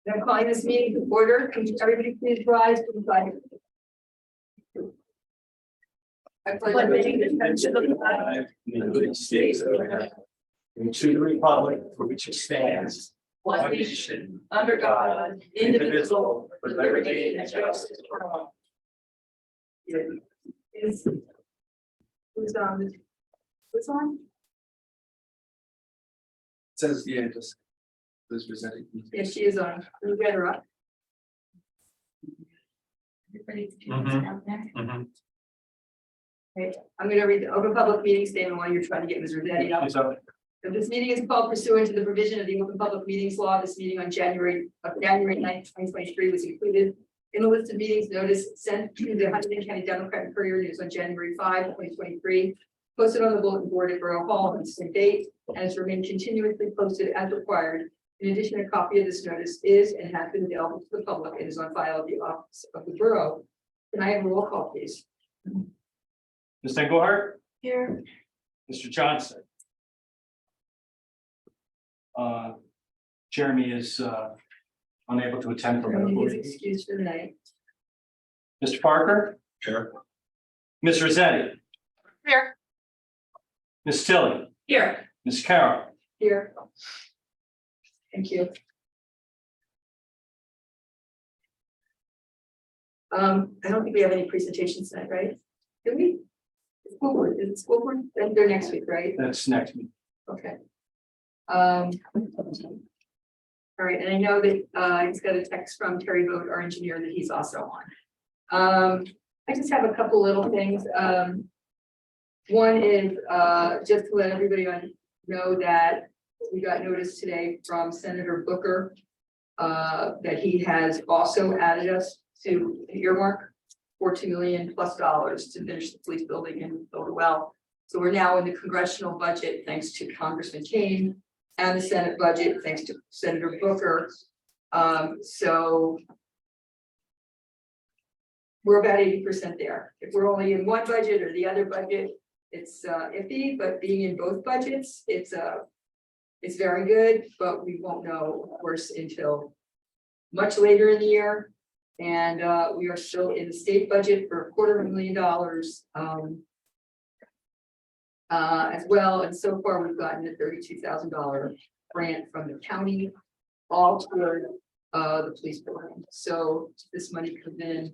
I'm calling this meeting to order. Can everybody please rise to the flag? I pledge allegiance to the flag of the United States of America, and to the republic for which it stands, one nation, under God, indivisible, with liberty and justice for all. Is who's on? Who's on? Says, yeah, just. This presenting. Yes, she is on. Can you get her up? Everybody down there? Okay, I'm going to read the open public meeting statement while you're trying to get Ms. Rossetti up. So this meeting is called pursuant to the provision of the Open Public Meetings Law. This meeting on January 9th, 2023 was included in the list of meetings notice sent to the Huntington County Democrat and Courier News on January 5, 2023, posted on the bulletin board at Borough Hall on the same date, and has remained continuously posted as required. In addition, a copy of this notice is and has been available to the public and is on file at the office of the borough. Can I have a roll call, please? Ms. Engelhardt, Here. Mr. Johnson. Jeremy is unable to attend from Jeremy is the excused for the night. Mr. Parker. Sure. Ms. Rossetti. Here. Ms. Tilly. Here. Ms. Carroll. Here. Thank you. I don't think we have any presentations tonight, right? Do we? The school board, is it school board? They're next week, right? That's next week. Okay. All right, and I know that I just got a text from Terry Vogt, our engineer, that he's also on. I just have a couple little things. One is just to let everybody know that we got notice today from Senator Booker that he has also added us to earmark $14 million+ to finish the police building and build a well. So we're now in the congressional budget, thanks to Congressman Kane, and the Senate budget, thanks to Senator Booker. So we're about 80% there. If we're only in one budget or the other budget, it's iffy, but being in both budgets, it's very good, but we won't know, of course, until much later in the year. And we are still in the state budget for $250,000 as well. And so far, we've gotten a $32,000 grant from the county, all toward the police program. So this money comes in,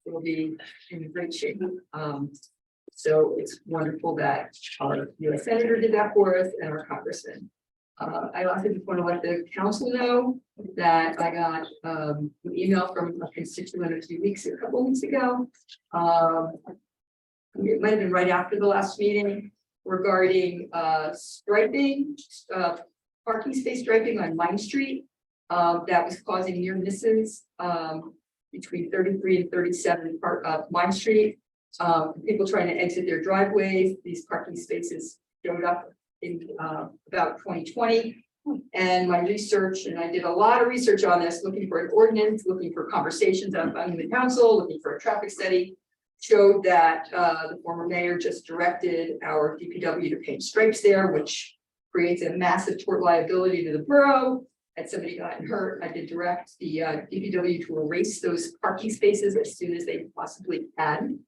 it will be in great shape. So it's wonderful that our U.S. Senator did that for us and our Congressman. I also just want to let the council know that I got an email from a constituent a couple weeks ago. It might have been right after the last meeting regarding striping, parking space striping on Main Street that was causing near misses between 33 and 37 Main Street. People trying to exit their driveways. These parking spaces showed up in about 2020, and my research, and I did a lot of research on this, looking for an ordinance, looking for conversations on the council, looking for a traffic study, showed that the former mayor just directed our DPW to paint stripes there, which creates a massive tort liability to the borough. Had somebody gotten hurt, I did direct the DPW to erase those parking spaces as soon as they possibly can.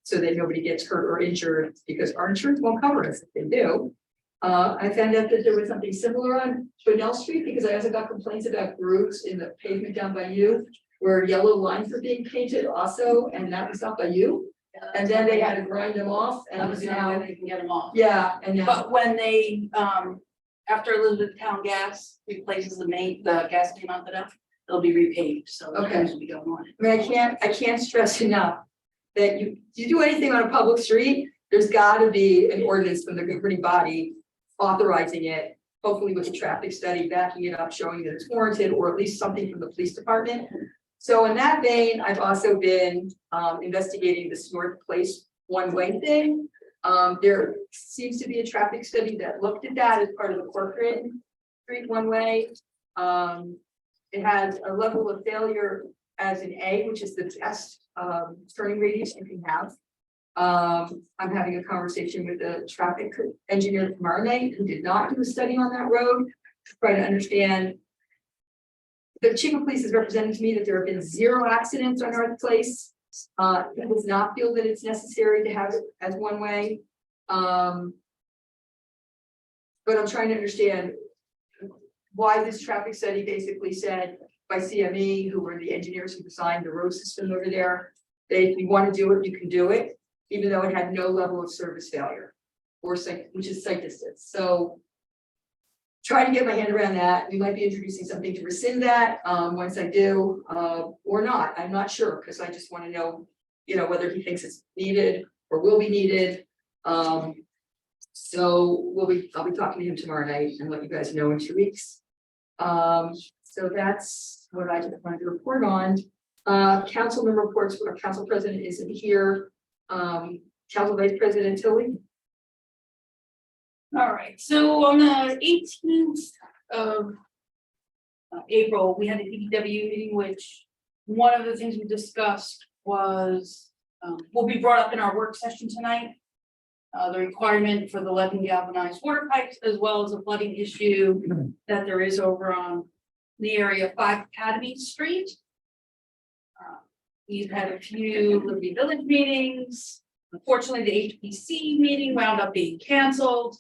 So that nobody gets hurt or injured, because our insurance won't cover us if they do. I found out that there was something similar on Bunnell Street, because I also got complaints about grooves in the pavement down by you, where yellow lines were being painted also, and that was up by you. And then they had to grind them off, and now they can get them off. yeah, and now But when they, after Elizabethtown Gas replaces the gas main on them, they'll be repaved, so the Okay. will be going on. I mean, I can't stress enough that you do anything on a public street, there's got to be an ordinance from the governing body authorizing it, hopefully with a traffic study backing it up, showing that it's warranted, or at least something from the police department. So in that vein, I've also been investigating this North Place one-way thing. There seems to be a traffic study that looked at that as part of the Corcoran Street one-way. It has a level of failure as an A, which is the best turning radius you can have. I'm having a conversation with a traffic engineer tomorrow night who did not do a study on that road to try to understand the chief of police has represented to me that there have been 0 accidents on North Place. He does not feel that it's necessary to have it as one way. But I'm trying to understand why this traffic study basically said by CME, who were the engineers who designed the road system over there, that if you want to do it, you can do it, even though it had no level of service failure or site, which is site distance. So trying to get my hand around that. We might be introducing something to rescind that once I do, or not. I'm not sure, because I just want to know, you know, whether he thinks it's needed or will be needed. So I'll be talking to him tomorrow night and let you guys know in 2 weeks. So that's what I just wanted to report on. Council member reports, our council president isn't here. Council vice president Tilly. All right, so on the 18th of April, we had a DPW meeting, which one of the things we discussed was will be brought up in our work session tonight. The requirement for the lead and galvanized water pipes, as well as a flooding issue that there is over on the area of 5 Academy Street. We've had a few Liberty Village meetings. Unfortunately, the HPC meeting wound up being canceled.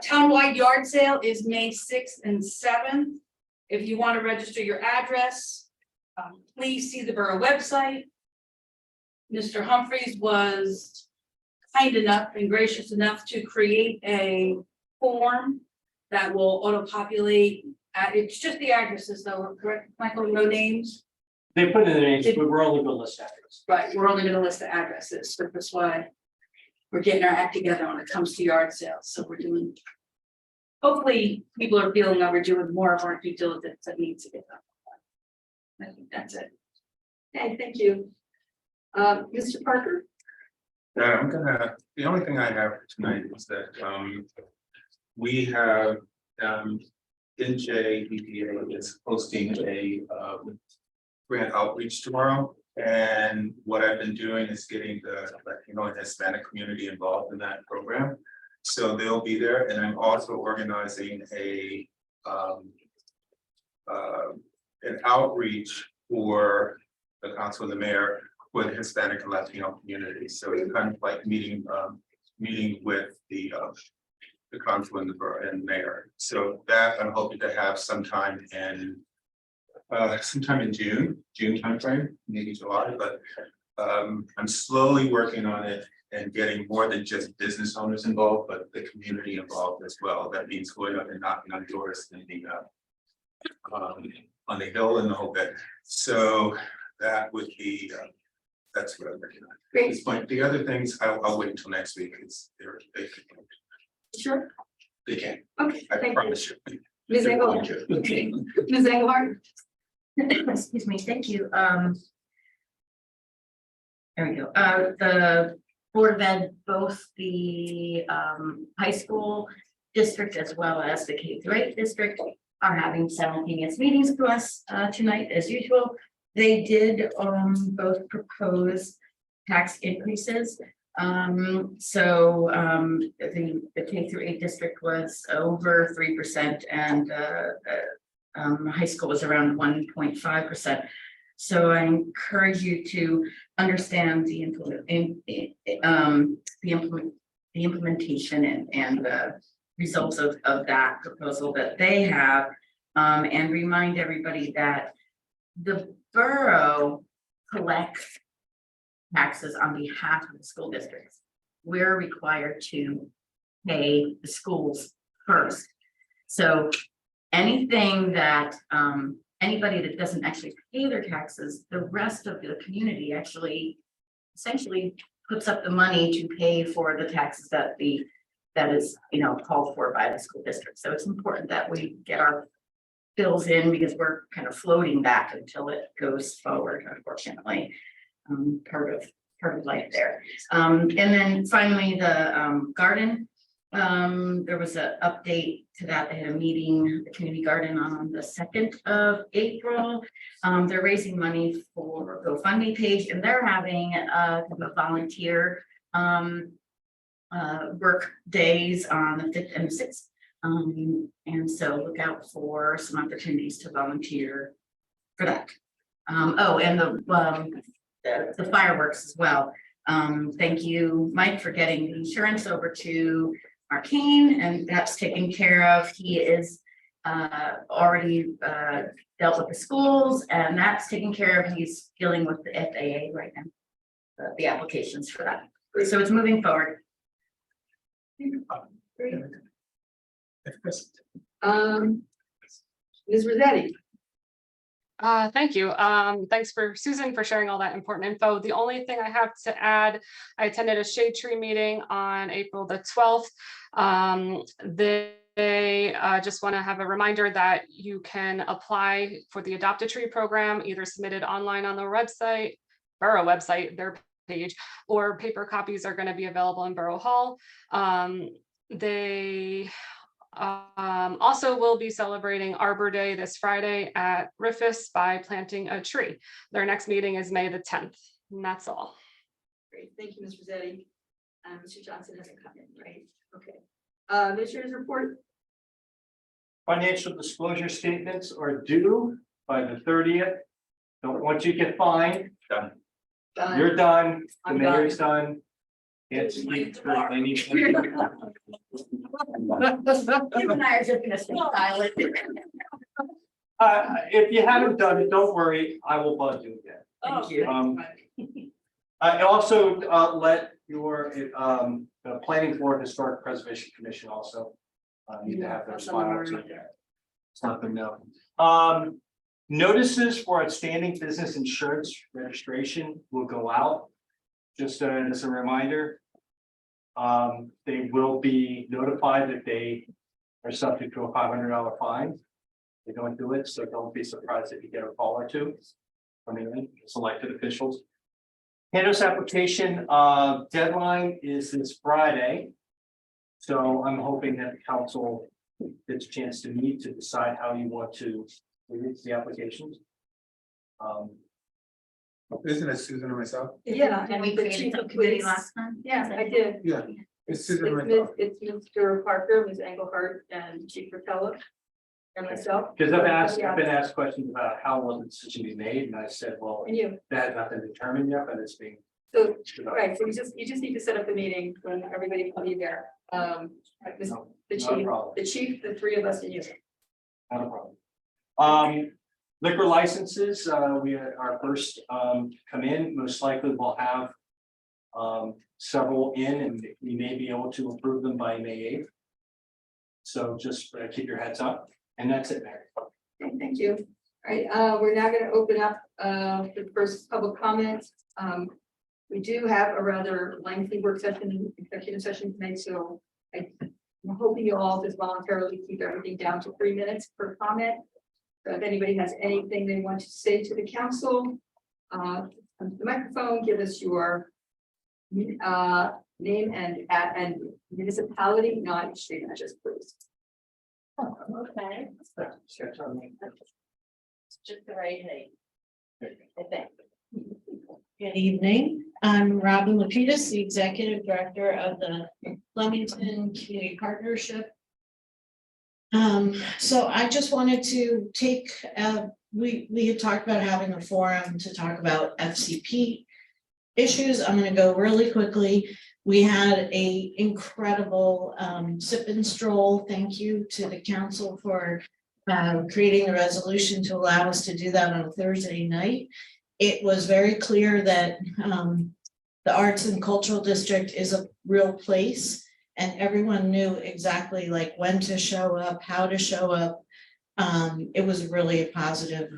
Townwide yard sale is May 6th and 7th. If you want to register your address, please see the borough website. Mr. Humphreys was kind enough and gracious enough to create a form that will auto-populate. It's just the addresses though, correct, Michael, no names? They put in the names, but we're only gonna list address. Right, we're only gonna list the addresses, so that's why we're getting our act together when it comes to yard sales, so we're doing. Hopefully, people are feeling that we're doing more of our due diligence that needs to get done. I think that's it. Okay, thank you. Mr. Parker. Yeah, the only thing I have for tonight is that, we have, NJ EPA is hosting a, grant outreach tomorrow. And what I've been doing is getting the Latino and Hispanic community involved in that program. So they'll be there, and I'm also organizing an outreach for the council and the mayor with the Hispanic and Latino community. So it's kind of like meeting with the council and the borough and mayor. So that I'm hoping to have sometime in June timeframe, maybe July, but I'm slowly working on it and getting more than just business owners involved, but the community involved as well. That means going up and knocking on doors and being on the hill and the whole bit. So that would be that's what I'm working on. Great. At this point, the other things I'll wait until next week. Sure. They can. Okay, I thank you. promise you. Ms. Engelhardt. Okay. Ms. Engelhardt. Excuse me, thank you. There we go. The Board of Ed, both the high school district as well as the K-8 district are having simultaneous meetings to us tonight as usual. They did both propose tax increases. So the K-8 district was over 3% and high school was around 1.5%. So I encourage you to understand the implementation and the results of that proposal that they have, and remind everybody that the borough collects taxes on behalf of the school districts. We're required to pay the schools first. So anything that anybody that doesn't actually pay their taxes, the rest of the community actually essentially puts up the money to pay for the taxes that is called for by the school district. So it's important that we get our bills in because we're kind of floating back until it goes forward, unfortunately. Part of life there. And then finally the garden. There was an update to that. They had a meeting, the community garden, on the 2nd of April. They're raising money for GoFundMe page, and they're having a volunteer work days on the 5th and 6th. And so look out for some opportunities to volunteer for that. Oh, and the fireworks as well. Thank you, Mike, for getting the insurance over to Marquine, and that's taken care of. He is already dealt with the schools, and that's taken care of. He's dealing with the FAA right now, the applications for that. So it's moving forward. Great. Ms. Rossetti. Thank you. Thanks for Susan for sharing all that important info. The only thing I have to add, I attended a shade tree meeting on April the 12th. They just want to have a reminder that you can apply for the Adopt a Tree program, either submitted online on their website, Borough website, their page, or paper copies are going to be available in Borough Hall. They also will be celebrating Arbor Day this Friday at Rufus by planting a tree. Their next meeting is May the 10th, and that's all. Great, thank you, Ms. Rossetti. Mr. Johnson hasn't come in, right? Okay. Administrator's report. Financial disclosure statements are due by the 30th. Don't want you to get fined. Done. Done. You're done. The I'm mayor's done. Can't speak for anything. You and I are just gonna stay silent. If you haven't done it, don't worry, I will bug you again. Thank you. I also let your the planning board, historic preservation commission also need to have those files. It's not been known. Notices for outstanding business insurance registration will go out. Just as a reminder. They will be notified that they are subject to a $500 fine. They don't do it, so don't be surprised if you get a call or two from the elected officials. Canvas application deadline is this Friday. So I'm hoping that the council gets a chance to meet to decide how you want to release the applications. Isn't it Susan or myself? Yeah. And we the created chief some of committee police. last time. Yeah, I did. Yeah, it's Susan or myself. It's Mr. Parker, Ms. Engelhardt, and Chief Rotella, and myself. Because I've been asked questions about how will the decision be made, and I said, well, And you. that has not been determined yet, but it's being. So, all right, so you just need to set up a meeting when everybody can be there. The Not a chief, problem. the three of us and you. Not a problem. Liquor licenses, we are our first come in, most likely we'll have several in, and we may be able to approve them by May 8th. So just keep your heads up, and that's it, Mary. Okay, thank you. All right, we're now going to open up the first public comment. We do have a rather lengthy work session, executive session tonight, so I'm hoping you all just voluntarily keep everything down to 3 minutes per comment. So if anybody has anything they want to say to the council, come to the microphone, give us your name and municipality, not state address, please. Okay. Just the right height. I think. Good evening. I'm Robin Lapidus, the Executive Director of the Flemington Community Partnership. So I just wanted to take, we had talked about having a forum to talk about FCP issues. I'm going to go really quickly. We had a incredible sip and stroll. Thank you to the council for creating a resolution to allow us to do that on a Thursday night. It was very clear that the Arts and Cultural District is a real place, and everyone knew exactly like when to show up, how to show up. It was really a positive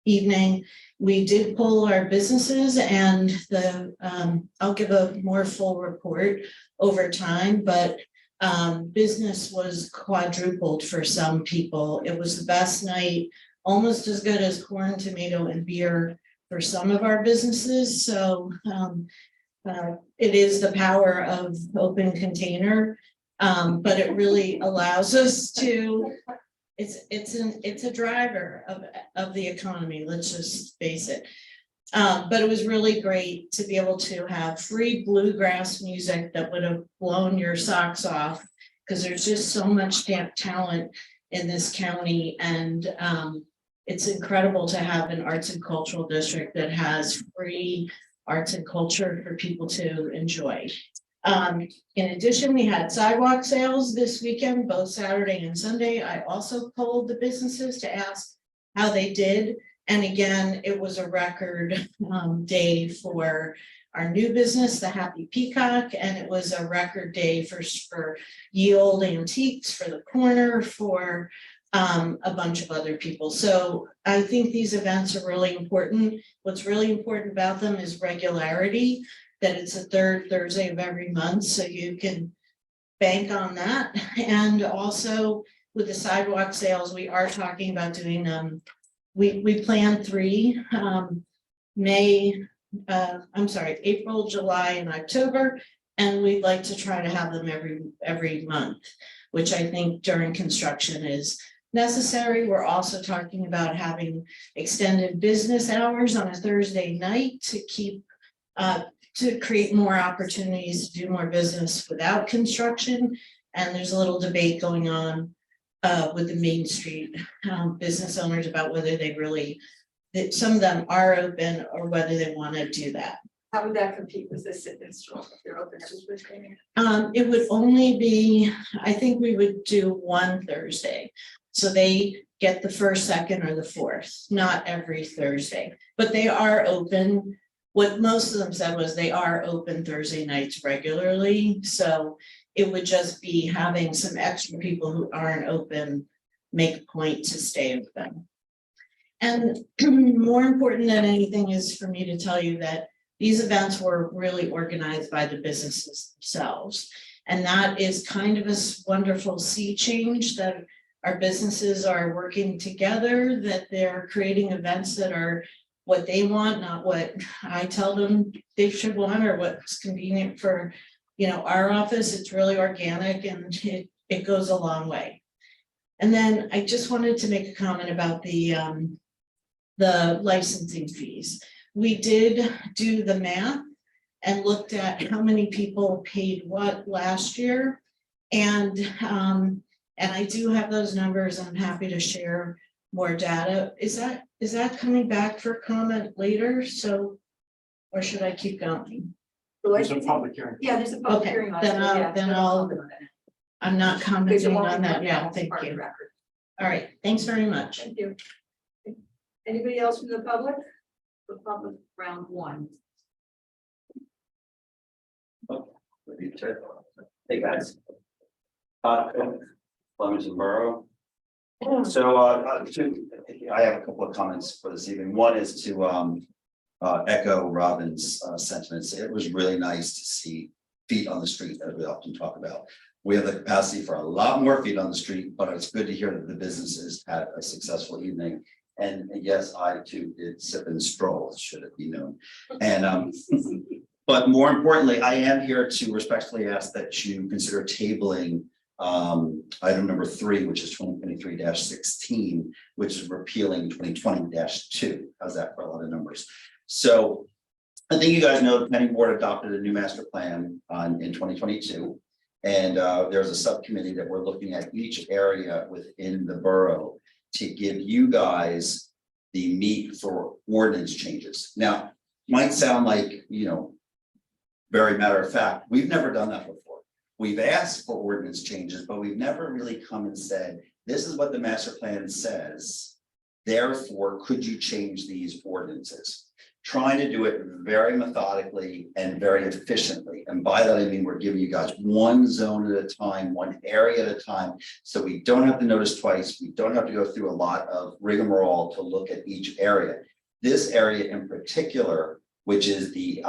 evening. We did poll our businesses, and I'll give a more full report over time, but business was quadrupled for some people. It was the best night, almost as good as corn, tomato, and beer for some of our businesses. So it is the power of open container, but it really allows us to, it's a driver of the economy, let's just face it. But it was really great to be able to have free bluegrass music that would have blown your socks off, because there's just so much talent in this county, and It's incredible to have an arts and cultural district that has free arts and culture for people to enjoy. In addition, we had sidewalk sales this weekend, both Saturday and Sunday. I also polled the businesses to ask how they did. And again, it was a record day for our new business, the Happy Peacock, and it was a record day for Yield Antiques, for the Corner, for a bunch of other people. So I think these events are really important. What's really important about them is regularity, that it's the third Thursday of every month, so you can bank on that. And also with the sidewalk sales, we are talking about doing we planned 3 April, July, and October, and we'd like to try to have them every month, which I think during construction is necessary. We're also talking about having extended business hours on a Thursday night to keep to create more opportunities to do more business without construction. And there's a little debate going on with the Main Street business owners about whether they really, that some of them are open or whether they want to do that. How would that compete with the sit and stroll if they're open every Thursday? It would only be, I think we would do one Thursday. So they get the first, second, or the fourth, not every Thursday, but they are open. What most of them said was they are open Thursday nights regularly. So it would just be having some extra people who aren't open make a point to stay open. And more important than anything is for me to tell you that these events were really organized by the businesses themselves. And that is kind of a wonderful sea change, that our businesses are working together, that they're creating events that are what they want, not what I tell them they should want or what's convenient for, our office. It's really organic and it goes a long way. And then I just wanted to make a comment about the licensing fees. We did do the math and looked at how many people paid what last year. And I do have those numbers. I'm happy to share more data. Is that coming back for comment later? So, or should I keep going? There's a public hearing. Yeah, there's a public Okay, hearing on it. then so yeah, I'll- comment on it. I'm not There's a commenting public on that. hearing Yeah, on thank part of the you. record. All right, thanks very much. Thank you. Anybody else from the public? The public round 1. Hey, guys. Flemington Borough. So, I have a couple of comments for this evening. One is to echo Robin's sentiments. It was really nice to see feet on the street, as we often talk about. We have the capacity for a lot more feet on the street, but it's good to hear that the businesses had a successful evening. And yes, I too did sip and stroll, should it be known. And but more importantly, I am here to respectfully ask that you consider tabling item number 3, which is 2023-16, which is repealing 2020-2. How's that for a lot of numbers? So I think you guys know the planning board adopted a new master plan in 2022. And there's a subcommittee that we're looking at each area within the borough to give you guys the meat for ordinance changes. Now, might sound like, very matter of fact, we've never done that before. We've asked for ordinance changes, but we've never really come and said, this is what the master plan says. Therefore, could you change these ordinances? Trying to do it very methodically and very efficiently. And by that, I mean, we're giving you guys one zone at a time, one area at a time. So we don't have to notice twice. We don't have to go through a lot of rigmarole to look at each area. This area in particular, which is the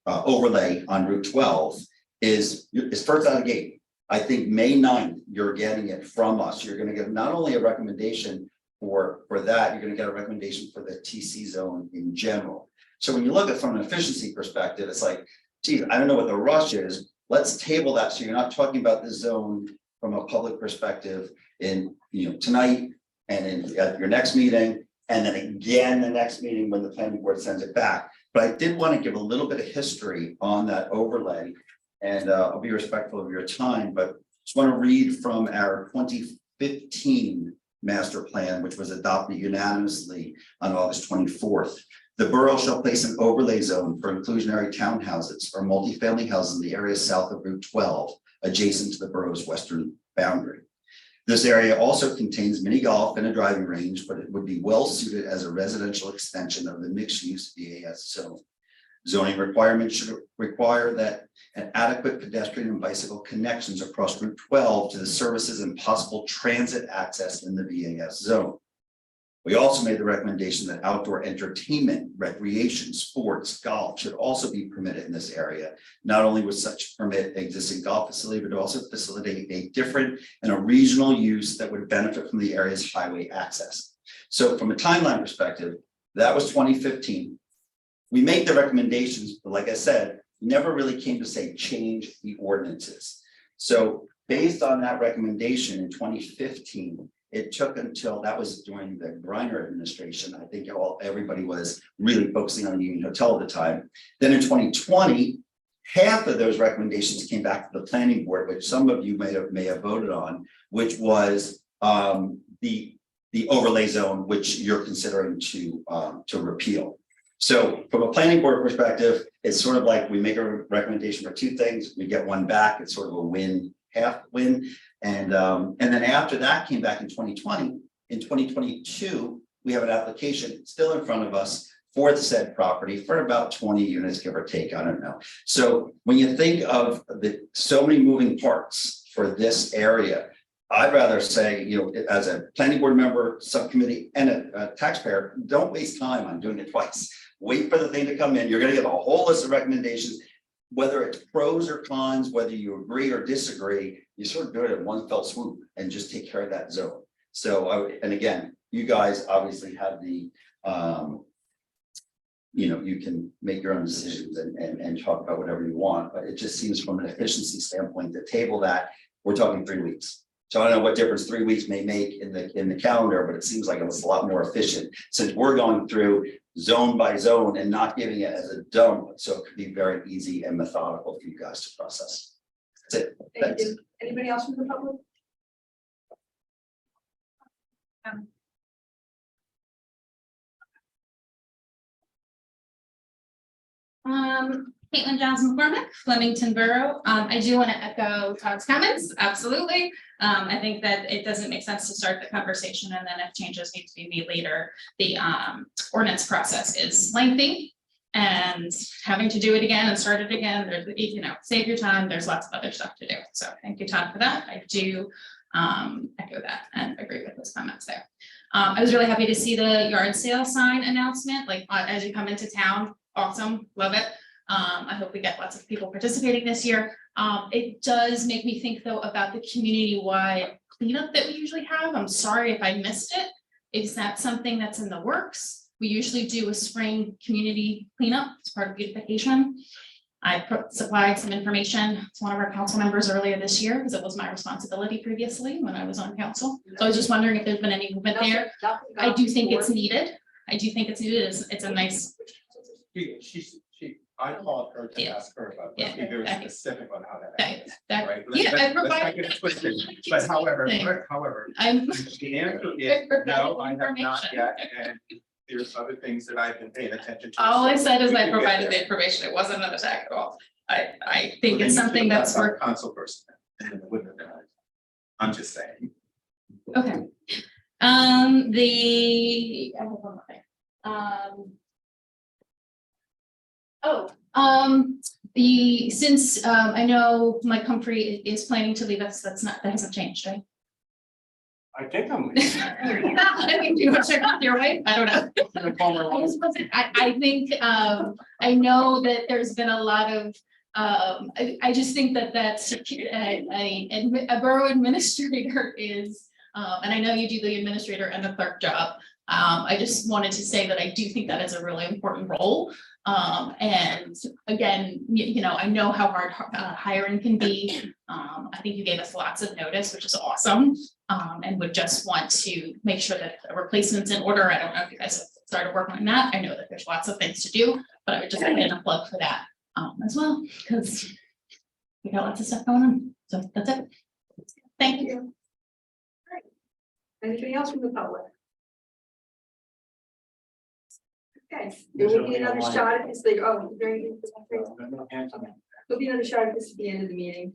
overlay on Route 12, is first out of the gate. I think May 9th, you're getting it from us. You're going to get not only a recommendation for that, you're going to get a recommendation for the TC zone in general. So when you look at it from an efficiency perspective, it's like, geez, I don't know what the rush is. Let's table that so you're not talking about the zone from a public perspective in tonight and at your next meeting, and then again the next meeting when the planning board sends it back. But I did want to give a little bit of history on that overlay, and I'll be respectful of your time, but just want to read from our 2015 master plan, which was adopted unanimously on August 24th. The borough shall place an overlay zone for inclusionary townhouses or multifamily houses in the area south of Route 12, adjacent to the borough's western boundary. This area also contains mini golf and a driving range, but it would be well suited as a residential extension of the mixed-use VAS zone. Zoning requirements should require that an adequate pedestrian and bicycle connections across Route 12 to the services and possible transit access in the VAS zone. We also made the recommendation that outdoor entertainment, recreation, sports, golf should also be permitted in this area. Not only would such permit existing golf facility, but also facilitate a different and a regional use that would benefit from the area's highway access. So from a timeline perspective, that was 2015. We make the recommendations, but like I said, never really came to say change the ordinances. So based on that recommendation in 2015, it took until that was during the Griner administration. I think everybody was really focusing on the Union Hotel at the time. Then in 2020, half of those recommendations came back to the planning board, which some of you may have voted on, which was the overlay zone, which you're considering to repeal. So from a planning board perspective, it's sort of like we make a recommendation for two things, we get one back, it's sort of a win, half win. And then after that came back in 2020, in 2022, we have an application still in front of us for the said property for about 20 units, give or take, I don't know. So when you think of the so many moving parts for this area, I'd rather say, you know, as a planning board member, subcommittee, and a taxpayer, don't waste time on doing it twice. Wait for the thing to come in. You're going to get a whole list of recommendations, whether it's pros or cons, whether you agree or disagree, you sort of do it in one fell swoop and just take care of that zone. So, and again, you guys obviously have the, you know, you can make your own decisions and talk about whatever you want, but it just seems from an efficiency standpoint, to table that, we're talking 3 weeks. So I don't know what difference 3 weeks may make in the calendar, but it seems like it's a lot more efficient since we're going through zone by zone and not giving it as a dump. So it could be very easy and methodical for you guys to process. That's it. Thank Thanks. you. Anybody else from the public? Caitlin Johnson McCormick, Flemington Borough. I do want to echo Todd's comments, absolutely. I think that it doesn't make sense to start the conversation and then if changes need to be made later, the ordinance process is lengthy. And having to do it again and start it again, there's, you know, save your time, there's lots of other stuff to do. So thank you, Todd, for that. I do echo that and agree with those comments there. I was really happy to see the yard sale sign announcement, like as you come into town, awesome, love it. I hope we get lots of people participating this year. It does make me think though about the community-wide cleanup that we usually have. I'm sorry if I missed it. Is that something that's in the works? We usually do a spring community cleanup as part of beautification. I supplied some information to one of our council members earlier this year because it was my responsibility previously when I was on council. So I was just wondering if there's been any movement there. I do think it's needed. It's a nice. I called her to Yeah. ask her about, Yeah. let's be very Okay. specific on how that That, happens. that, Right? yeah, I Let's not provided. get it twisted. But however, I'm. the answer is no, I have not Information. yet, and there's other things that I've been paying attention to. All I so said is we I can get provided there. the information. It wasn't an attack at all. I Well, think then it's you something should that's have a worth, Council person. And it wouldn't have been. I'm just saying. okay. I have one more thing. Since I know Mike Humphrey is planning to leave us, that hasn't changed, right? I think I'm. I mean, do you want to check with your wife? I don't know. I think, I know that there's been a lot of, I just think that that's a borough administrator is, and I know you do the administrator and the clerk job. I just wanted to say that I do think that is a really important role. And again, you know, I know how hard hiring can be. I think you gave us lots of notice, which is awesome. And would just want to make sure that the replacement's in order. I don't know if you guys have started working on that. I know that there's lots of things to do, but I would just put in a plug for that as well, because we got lots of stuff going on. So that's it. Thank you. Anything else from the public? Okay, there will be another shot at this later. Oh, very good. No hands on it. There'll be another shot at this at the end of the meeting.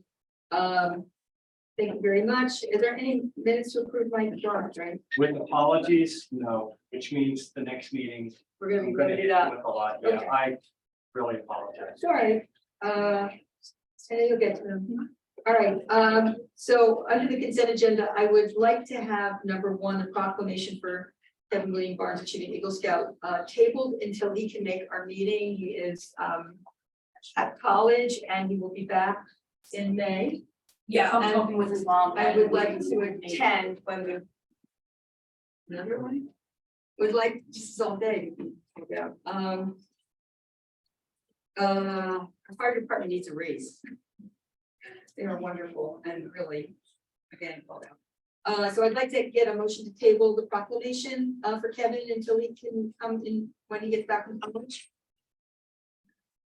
Thank you very much. Is there any minutes to approve my drawings, right? With apologies, no, which means the next meeting. We're gonna I'm be gonna limited hit up. with a lot, yeah, Okay. I really apologize. It's all right. And then you'll get to them. All right, so under the consent agenda, I would like to have number one, the proclamation for Kevin William Barnes achieving Eagle Scout, tabled until he can make our meeting. He is, at college and he will be back in May. Yeah, I'm And talking with his mom. I would like to attend when we. Another one? Would like, just all day. Yeah, our fire department needs a raise. They are wonderful and really, again, called out. So I'd like to get a motion to table the proclamation, for Kevin until he can come in, when he gets back from college.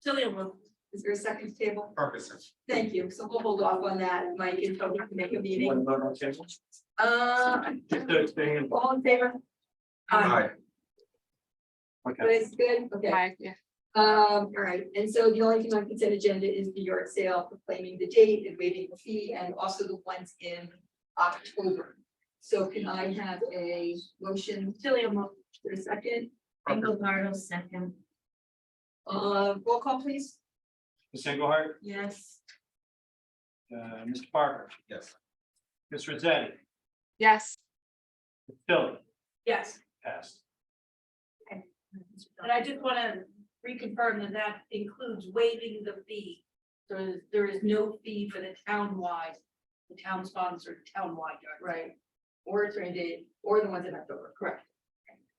Tilly will. Is there a second to table? Ferguson. Thank you. So we'll hold off on that, Mike, until we can make a You want meeting. to vote on the table? Just Just to stay in. all in favor? Aye. But Okay, it's good, okay. Hi, yeah. All right, and so the only thing on consent agenda is the yard sale proclaiming the date and waiving the fee, and also the ones in October. So can I have a motion? Tilly will. For a second, Engelhardt, second. roll call please. Ms. Engelhardt, Yes. Mr. Parker, Yes. Ms. Rosetti, Yes, Ms. Tilly, Yes, passed. and I just want to reconfirm that that includes waiving the fee. So there is no fee for the townwide, the town sponsored townwide yard. Right. Or it's date, or the ones in October, correct.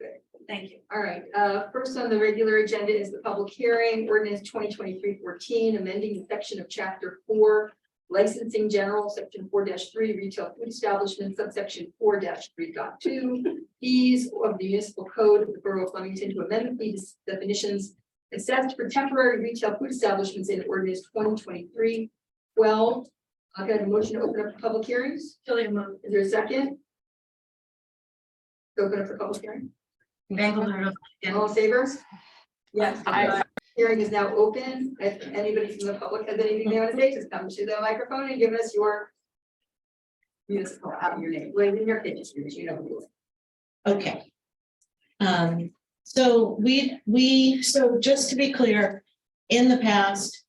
Good. Thank you. All right, first on the regular agenda is the public hearing, ordinance 2023-14, amending the section of chapter 4, licensing general, section 4-3, retail food establishment, subsection 4-3.2, fees of the municipal code of the borough of Flemington to amend the fee definitions assessed for temporary retail food establishments in ordinance 2023-12. I've got a motion to open up the public hearings. Tilly will. Is there a second? Open up the public hearing. Engelhardt, All in favor? Yes. Aye. Hearing is now open. If anybody from the public has anything they want to say, just come to the microphone and give us your municipal, your name, in your opinion, you know. who you Okay. So so just to be clear, in the past,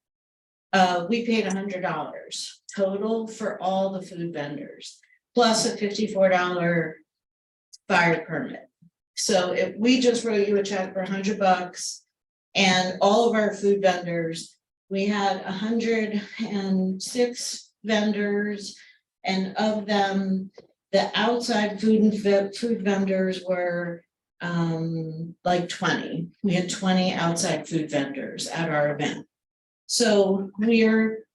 we paid $100 total for all the food vendors, plus a $54 fire permit. So if we just wrote you a check for $100 and all of our food vendors, we had 106 vendors, and of them, the outside food vendors were like 20. We had 20 outside food vendors at our event. So we're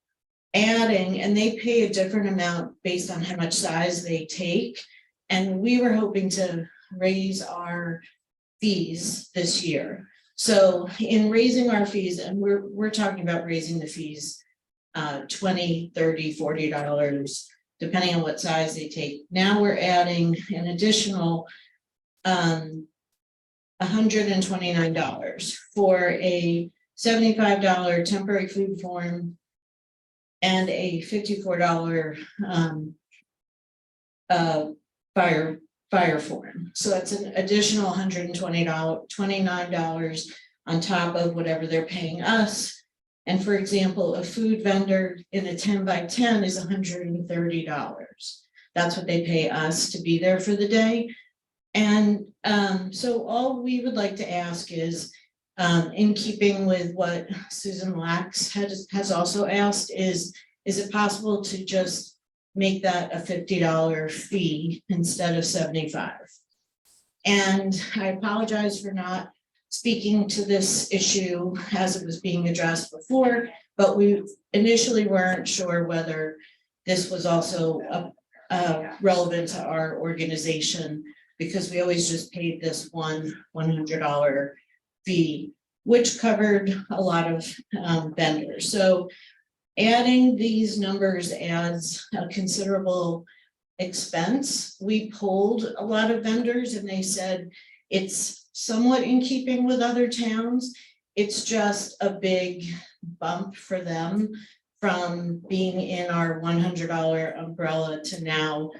adding, and they pay a different amount based on how much size they take. And we were hoping to raise our fees this year. So in raising our fees, and we're talking about raising the fees $20, $30, $40, depending on what size they take. Now we're adding an additional $129 for a $75 temporary food form and a $54 fire form. So that's an additional $29 on top of whatever they're paying us. And for example, a food vendor in a 10x10 is $130. That's what they pay us to be there for the day. And so all we would like to ask is, in keeping with what Susan Lax has also asked, is it possible to just make that a $50 fee instead of $75? And I apologize for not speaking to this issue as it was being addressed before, but we initially weren't sure whether this was also relevant to our organization, because we always just paid this $100 fee, which covered a lot of vendors. So adding these numbers adds a considerable expense. We polled a lot of vendors and they said it's somewhat in keeping with other towns. It's just a big bump for them from being in our $100 umbrella to now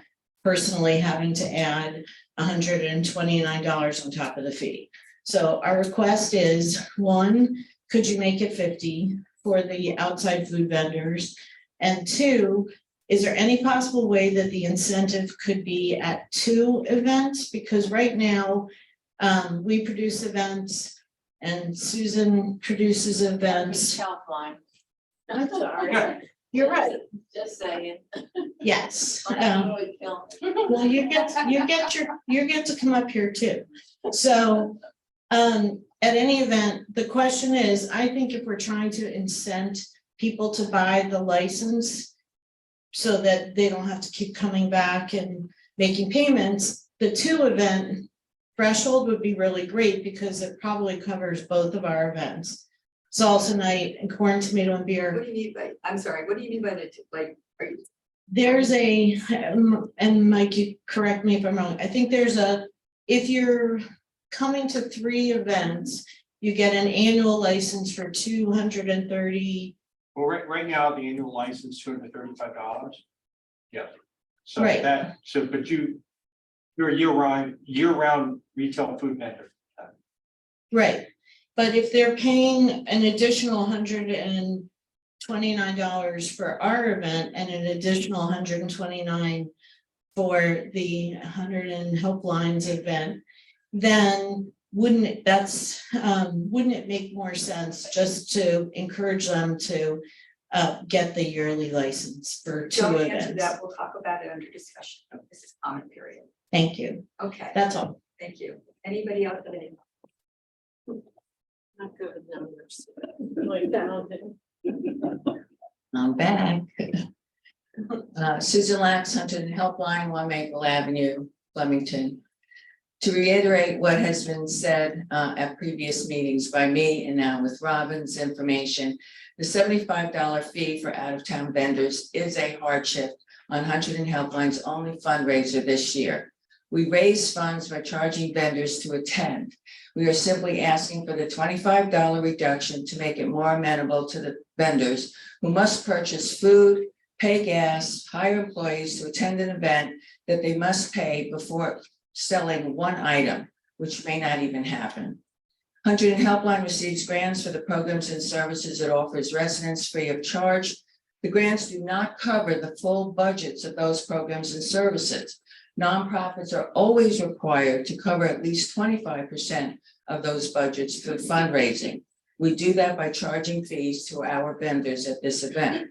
personally having to add $129 on top of the fee. So our request is, one, could you make it 50 for the outside food vendors? And two, is there any possible way that the incentive could be at 2 events? Because right now, we produce events and Susan produces events. I'm sorry, you're right, Just saying. yes. Well, you get to come up here too. So, at any event, the question is, I think if we're trying to incent people to buy the license so that they don't have to keep coming back and making payments, the 2 event threshold would be really great because it probably covers both of our events. Salsa night and corn, tomato and beer. What do you mean by, I'm sorry, what do you mean by the, like, are you, There's a, and Mike, you correct me if I'm wrong, I think there's a, if you're coming to 3 events, you get an annual license for 230. Well, right now, the annual license, $235. Yeah. So Right. that, so, but you're a year-round retail food vendor. Right, but if they're paying an additional $129 for our event and an additional $129 for the 100 and Helplines event, then wouldn't it make more sense just to encourage them to get the yearly license for 2 don't answer events? that, we'll talk about it under discussion. This is comment period. Thank you, Okay, that's all. thank you. Anybody else? Have any- Not good with numbers. I'm back. Susan Lax, Huntington Helpline, One Maple Avenue, Flemington. To reiterate what has been said at previous meetings by me and now with Robin's information, the $75 fee for out-of-town vendors is a hardship on Huntington Helpline's only fundraiser this year. We raise funds by charging vendors to attend. We are simply asking for the $25 reduction to make it more amenable to the vendors who must purchase food, pay gas, hire employees to attend an event that they must pay before selling one item, which may not even happen. Huntington Helpline receives grants for the programs and services it offers residents free of charge. The grants do not cover the full budgets of those programs and services. Nonprofits are always required to cover at least 25% of those budgets through fundraising. We do that by charging fees to our vendors at this event.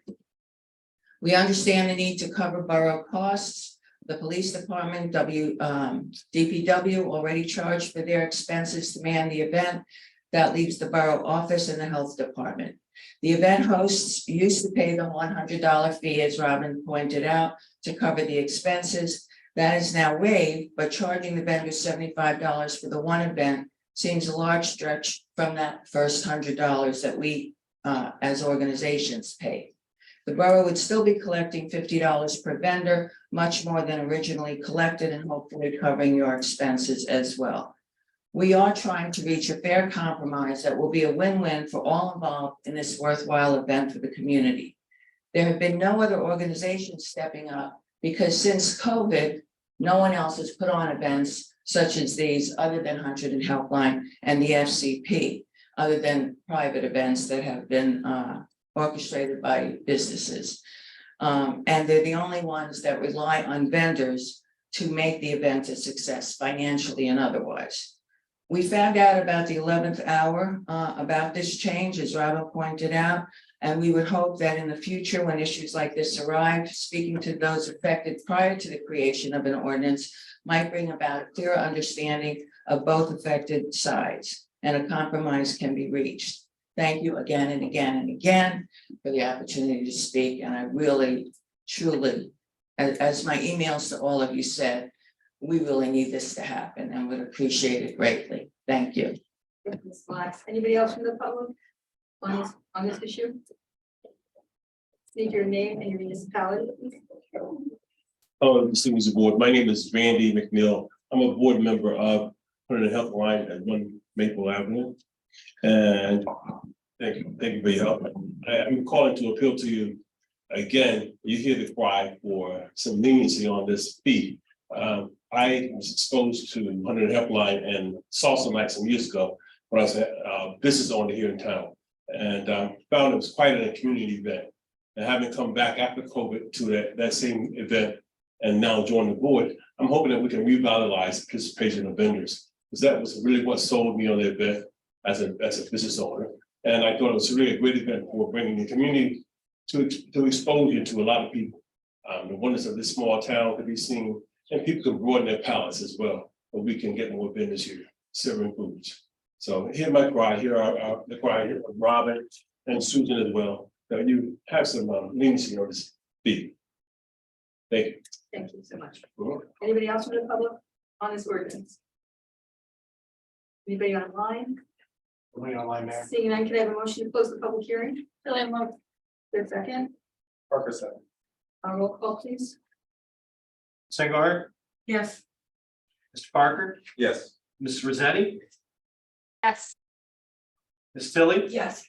We understand the need to cover borough costs. The police department, DPW already charged for their expenses to man the event. That leaves the borough office and the health department. The event hosts used to pay the $100 fee, as Robin pointed out, to cover the expenses. That is now waived, but charging the vendors $75 for the one event seems a large stretch from that first $100 that we as organizations pay. The borough would still be collecting $50 per vendor, much more than originally collected, and hopefully covering your expenses as well. We are trying to reach a fair compromise that will be a win-win for all involved in this worthwhile event for the community. There have been no other organizations stepping up because since COVID, no one else has put on events such as these other than Huntington Helpline and the FCP, other than private events that have been orchestrated by businesses. And they're the only ones that rely on vendors to make the event a success financially and otherwise. We found out about the 11th hour about this change, as Robin pointed out, and we would hope that in the future, when issues like this arrive, speaking to those affected prior to the creation of an ordinance might bring about a clearer understanding of both affected sides, and a compromise can be reached. Thank you again and again and again for the opportunity to speak, and I really, truly, as my emails to all of you said, we really need this to happen and would appreciate it greatly. Thank you. Ms. Lax. Anybody else from the public on this issue? State your name and your municipality, please. Hello, distinguished board. My name is Randy McNeil. I'm a board member of Hunter Health Line at 1 Maple Avenue. And thank you for your help. I'm calling to appeal to you again. You hear the cry for some leniency on this fee. I was exposed to Hunter Health Line and salsa night some years ago when I was at business owner here in town, and found it was quite a community event. And having come back after COVID to that same event and now join the board, I'm hoping that we can revitalize participation of vendors, because that was really what sold me on the event as a business owner. And I thought it was really a great event for bringing the community to exposure to a lot of people. The wonders of this small town could be seen, and people can broaden their palates as well, but we can get more vendors here serving foods. So hear my cry, here are the cry here from Robin and Susan as well, that you have some leniency on this fee. Thank you. Thank you so much. Anybody else from the public on this ordinance? Anybody online? Wait online, Mayor. Seeing none, can I have a motion to close the public hearing? Tilly will move. Third second, Parker said. roll call please. Singar, Yes. Mr. Parker, Yes. Ms. Rosetti, Yes. Ms. Tilly. Yes.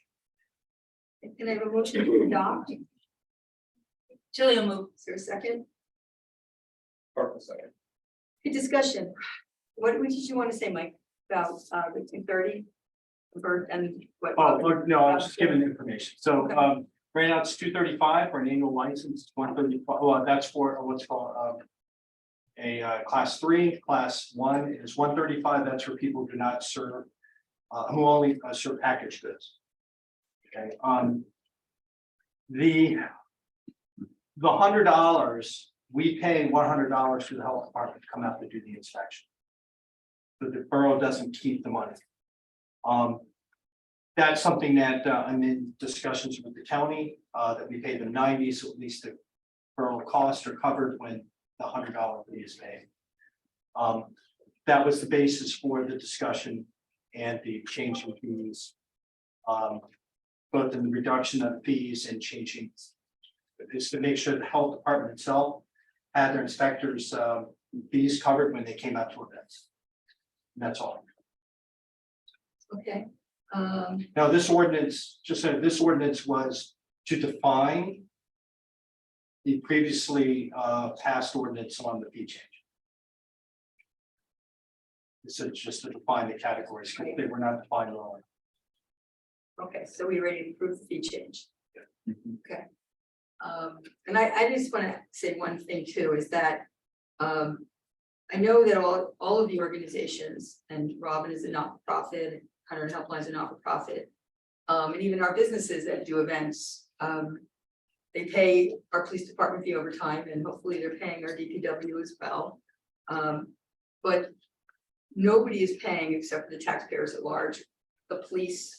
Can I have a motion to adopt? Tilly will move. Is there a second? Parker said. Good discussion. What did you want to say, Mike, about the 230? Bird and what? Oh, look, no, I was just giving the information. So, Okay. right now it's $235 for an annual license, $135, well, that's for what's called a class 3, class 1 is $135, that's for people who do not serve, who only serve packaged goods. Okay, the $100, we pay $100 to the health department to come out to do the inspection. So the borough doesn't keep the money. That's something that I'm in discussions with the county, that we pay them 90, so at least the borough costs are covered when the $100 fee is paid. That was the basis for the discussion and the change in fees. Both in the reduction of fees and changing, is to make sure the health department itself had their inspectors fees covered when they came out to events. And that's all. Okay. Now, this ordinance, just so this ordinance was to define the previously passed ordinance on the fee change. This is just to define the categories, because they were not defined at all. Okay, so we ready to approve the fee change? Okay. And I just want to say one thing too, is that I know that all of the organizations, and Robin is a not-for-profit, Hunter Helpline is a not-for-profit, and even our businesses that do events, they pay our police department fee over time, and hopefully they're paying our DPW as well. But nobody is paying except for the taxpayers at large, the police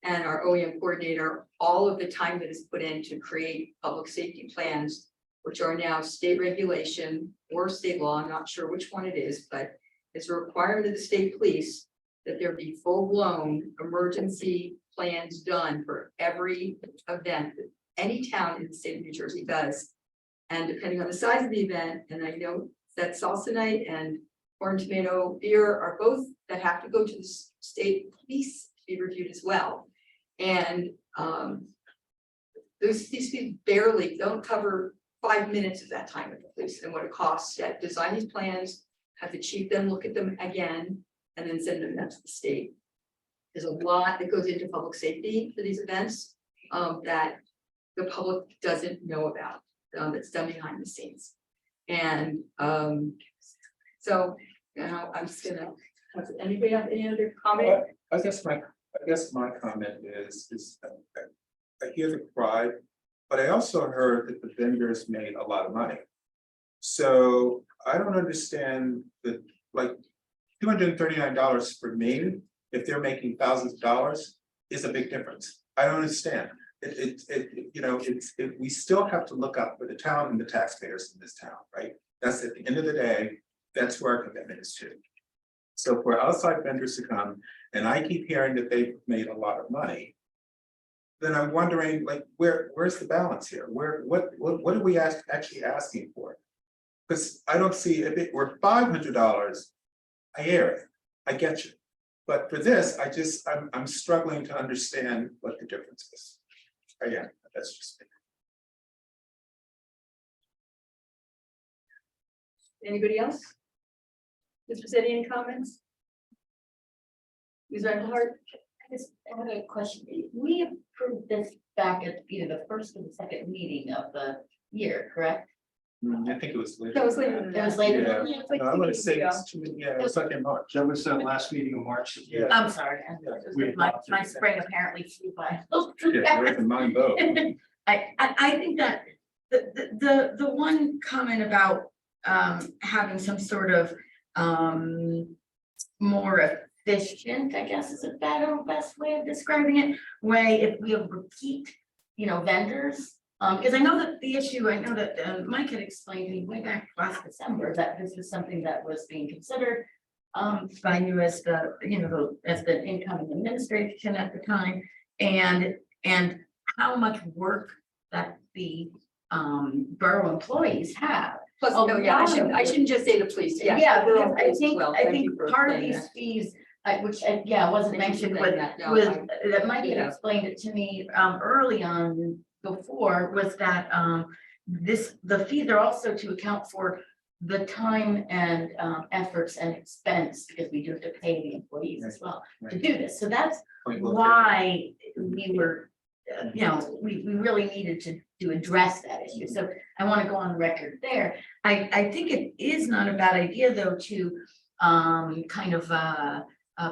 and our OEM coordinator, all of the time that is put in to create public safety plans, which are now state regulation or state law, I'm not sure which one it is, but it's a requirement of the state police that there be full-blown emergency plans done for every event that any town in the state of New Jersey does. And depending on the size of the event, and I know that salsa night and corn tomato beer are both that have to go to the state police to be reviewed as well. And these fees barely don't cover 5 minutes of that time with the police and what it costs to design these plans, have the chief then look at them again, and then send them to the state. There's a lot that goes into public safety for these events that the public doesn't know about, that's done behind the scenes. And so, you know, I'm just gonna, has anybody have any other comment? I guess my comment is I hear the cry, but I also heard that the vendors made a lot of money. So I don't understand that, like, $239 for me, if they're making thousands of dollars, is a big difference. I don't understand. We still have to look up for the town and the taxpayers in this town, right? That's at the end of the day, that's where our commitment is to. So for outside vendors to come, and I keep hearing that they've made a lot of money, then I'm wondering, like, where's the balance here? What are we actually asking for? Because I don't see, if it were $500, I hear it, I get you. But for this, I'm struggling to understand what the difference is. Yeah, that's just me. Anybody else? Mr. City, any comments? Ms. Reinhardt? I just had a question. We approved this back at either the first or the second meeting of the year, correct? I think it was later. That was later than It was that. later. Yeah. It's like No, I'm 2 gonna weeks say ago. it's it was like in March. That was the last meeting of March. Yeah. I'm sorry, We my adopted it. spring apparently flew by. Yeah, right in mind though. I think that the one comment about having some sort of more efficient, I guess is a better, best way of describing it, way if we have repeat, vendors. Because I know that the issue, I know that Mike had explained to me way back last December that this was something that was being considered by you as as the incoming administration at the time, and how much work that the borough employees have. Plus, Oh, no, yeah, I shouldn't just say the police, yeah. Yeah, the because I employees as think, well. I Thank think you for part of saying these that. fees, which, wasn't Thank you mentioned, for but that. No, was, I- that Mike had Yeah. explained it to me, early on before, was that, the fees are also to account for the time and, efforts and expense, because we do have to pay the employees as well to do this, so that's why we were, we really needed to address that issue, so I want to go on the record there. I think it is not a bad idea, though, to kind of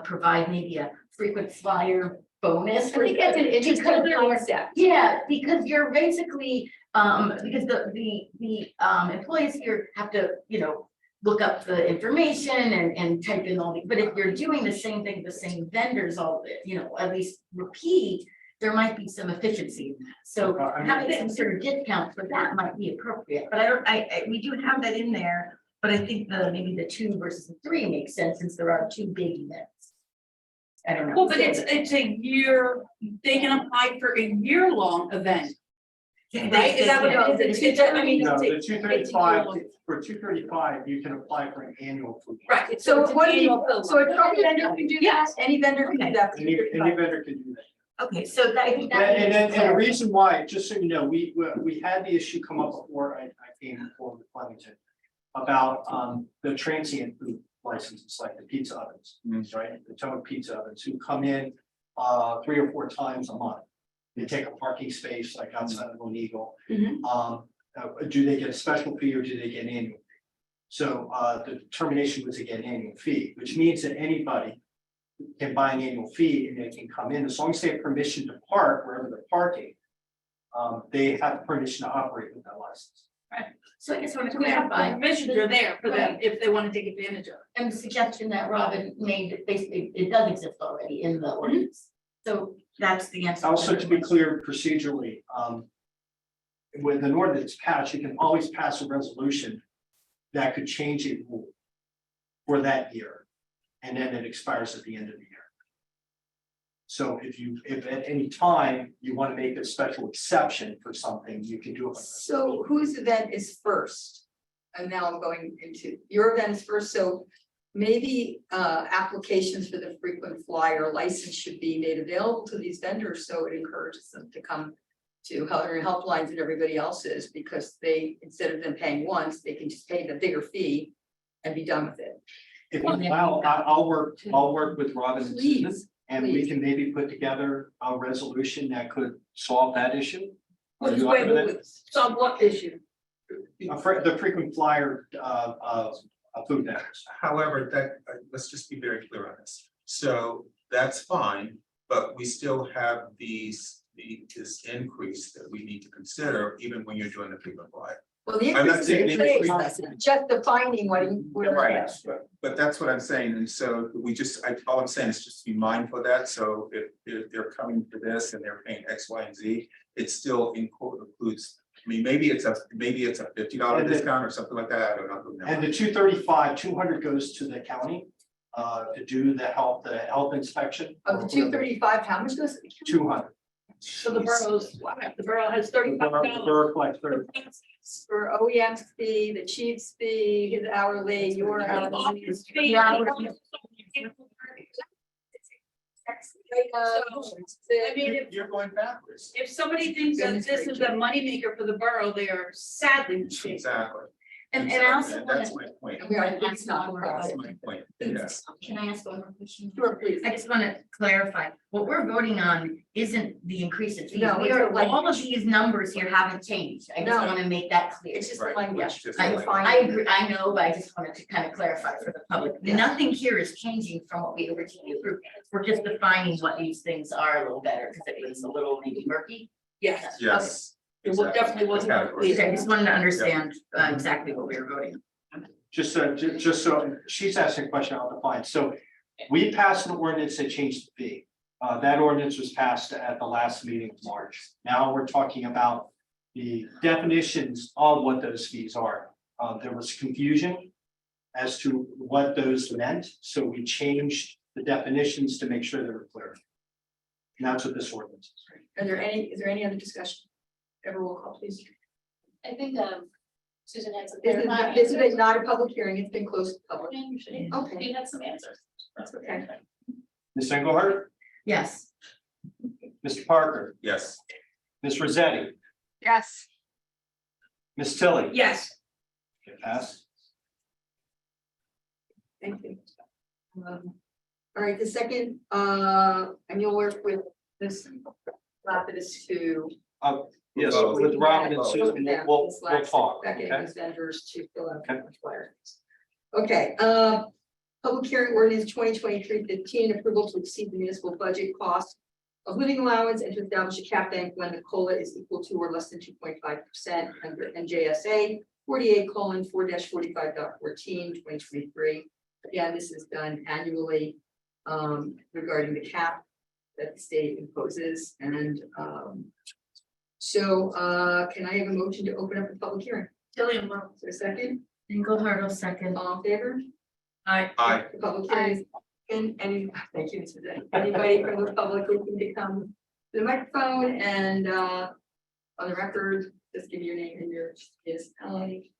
provide maybe a frequent flyer bonus. I think that's an interesting concept. Yeah, because you're basically, because the employees here have to, look up the information and type in all the, but if you're doing the same thing, the same vendors, all, at least repeat, there might be some efficiency in that. So having some sort of discount for that might be appropriate, but we do have that in there. But I think maybe the 2 versus the 3 makes sense, since there are 2 big events. I don't know. Well, but it's a year, they can apply for a year-long event, right? Is that what it is? I mean, No, it's the a- 235, for 235, you can apply for an annual food. right, So it's what an do you, annual bill. so a any vendor can do that, any vendor can do that. Any vendor can do that. Okay, so I think that. And makes the sense. reason why, just so you know, we had the issue come up before I came before with Flemington about the transient food licenses, like the pizza ovens, right? The Potomac pizza ovens who come in 3 or 4 times a month. They take a parking space like outside of Moon Eagle. Do they get a special fee or do they get an annual fee? So the determination was to get an annual fee, which means that anybody can buy an annual fee and they can come in, as long as they have permission to park wherever they're parking. They have permission to operate with that license. So I just want to We have clarify. permissions are there for them if they want to take advantage of it. And the suggestion that Robin made, basically, it does exist already in the ordinance. So that's the answer. Also, to be clear procedurally, with an ordinance passed, you can always pass a resolution that could change a rule for that year, and then it expires at the end of the year. So if at any time you want to make a special exception for something, you can do it. So whose event is first? And now I'm going into, your event is first, so maybe applications for the frequent flyer license should be made available to these vendors, so it encourages them to come to helplines and everybody else's, because they, instead of them paying once, they can just pay the bigger fee and be done with it. If you allow, I'll work with Robin and Susan, Please, and we please. can maybe put together a resolution that could solve that issue. Are Wait, you up for that? wait, solve what issue? The frequent flyer food vendors. However, let's just be very clear on this. So that's fine, but we still have this increase that we need to consider even when you're doing the frequent flyer. Well, the I'm not increase saying is the in place, increase- just defining what. Right, but that's what I'm saying, and so all I'm saying is just be mindful of that, so if they're coming to this and they're paying X, Y, and Z, it still includes, I mean, maybe it's a $50 And the- discount or something like that, I don't know. And the 235, 200 goes to the county to do the health inspection. Of the 235, how much goes? 200. So the borough's, the borough has The $35. borough collects 30. for OEM's fee, the chief's fee, his hourly, your hourly. I mean, You're going backwards. if somebody thinks that this is a moneymaker for the borough, they are sadly mistaken. Exactly. And I also wanna, That's my point. It's not. That's my point. Yeah. can I ask one more question? Sure, please. I just want to clarify, what we're voting on isn't the increase in fees. No, We it's are, the language. all of these numbers here haven't changed. I just No. want to make that clear. It's just the Right. language. Just I, like- I agree, I know, but I just wanted to kind of clarify for the public. Yes. Nothing here is changing from what we originally approved. We're just defining what these things are a little better because it was a little maybe murky. Yes. Yes. It definitely wasn't Categories. Okay, I just wanted to understand exactly what we were voting on. Just so, she's asking a question I'll define. So we passed an ordinance that changed the fee. That ordinance was passed at the last meeting of March. Now we're talking about the definitions of what those fees are. There was confusion as to what those meant, so we changed the definitions to make sure they were clear. And that's what this ordinance is. Is there any other discussion? Ever roll call, please. I think Susan had some. This is not a public hearing, it's been closed to public. Okay. You had some answers. That's okay. Ms. Engelhardt, Yes, Mr. Parker, Yes. Ms. Rosetti, Yes. Ms. Tilly. Yes, Okay, pass. Thank you. All right, the second, and you'll work with this, Lapidus to. Yes, Both. with Robin and Both of Susan, them, we'll Ms. Lax, talk, Beckett, okay? and his vendors to fill out Okay. the flyer. Okay, public hearing ordinance 2023-15, approval to exceed the municipal budget cost of living allowance and to establish a cap bank when the COLA is equal to or less than 2.5% under NJSA 48:4-45.14, 2023. Again, this is done annually regarding the cap that the state imposes, and can I have a motion to open up the public hearing? Tilly, Is there a second? Engelhardt will second. All in favor? I, Aye. The public hearing is, and thank you, Mr. Day. Anybody from the public who can come to the microphone and on the record, just give your name and your municipality.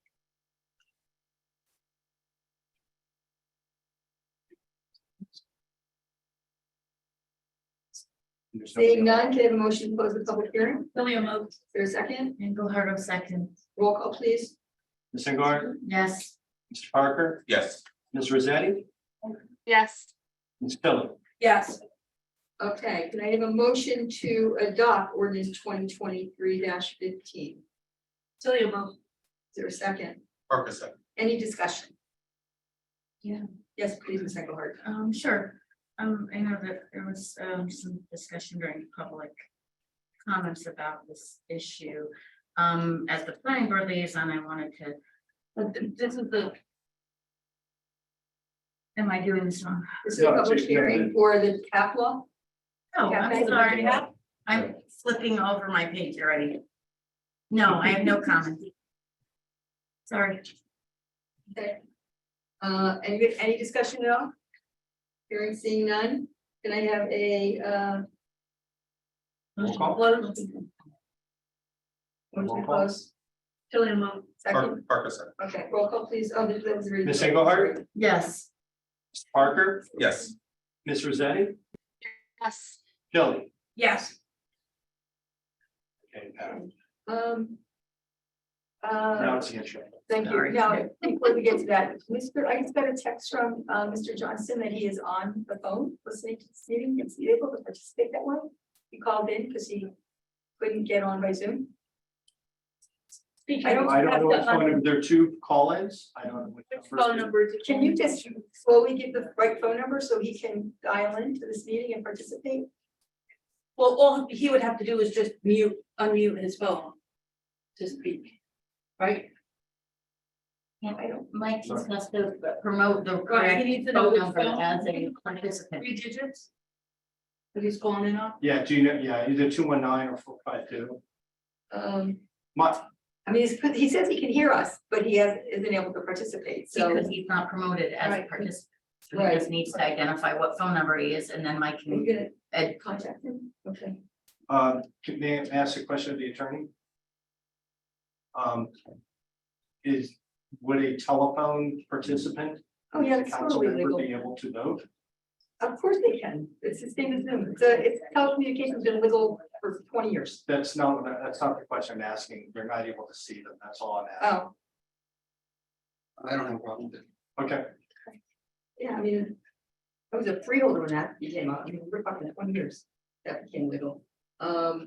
Seeing none, can I have a motion to close the public hearing? Tilly, moved. Is there a second? Engelhardt will second. Roll call, please. Ms. Engelhardt, Yes, Mr. Parker, Yes. Ms. Rosetti, Yes. Ms. Tilly. Yes, Okay, can I have a motion to adopt ordinance 2023-15? Is Tilly, moved. there a second? Parker said. Any discussion? Yeah. Yes, please, Ms. Engelhardt. sure. I know that there was some discussion during public comments about this issue. As the planning board liaison, I wanted to, This is the, am I doing this wrong? This is a No, public it's- hearing for the cap law. Oh, Yeah, I'm thank you. sorry. I'm flipping over my page already. No, I have no comment. Sorry. Okay. Any discussion at all? Hearing, seeing none, can I have a Roll call. motion to close? Tilly, moved. Second, Parker said. okay, roll call, please. Oh, this is. Ms. Engelhardt? Yes, Mr. Parker, Yes. Ms. Rosetti, Yes. Tilly. Yes, Okay, pass. Now Now it's the intro. thank you. Sorry. Now, before we get to that, I just got a text from Mr. Johnson that he is on the phone listening to this meeting. Is he able to participate that way? He called in because he couldn't get on by Zoom. I don't know which one, there are two call-ins. I don't know. which which number. phone number did Can you just slowly give the right phone number so he can dial into this meeting and participate? Well, all he would have to do is just unmute his phone to speak, right? yeah, Mike just has to promote the Right, correct he needs to know phone which number phone. as a participant. 3 digits? That he's calling in on? Yeah, do you know, yeah, either 219 or 452. My, I mean, he says he can hear us, but he isn't able to participate, so. Because he's not promoted as a Right. participant. So he Right. just needs to identify what phone number he is and then Mike Are you can gonna ed- contact him? Okay. may I ask a question of the attorney? Would a telephone participant? Oh, yeah, as a it's council totally member, legal. Be able to vote? Of course they can. It's the same as Zoom. It's telecommunications been legal for 20 years. That's not the question I'm asking. You're not able to see them. That's all I'm asking. Oh, I don't have a problem with it. Okay, yeah, I mean, I was a freeholder when that became out. I mean, we're talking 20 years that became legal. All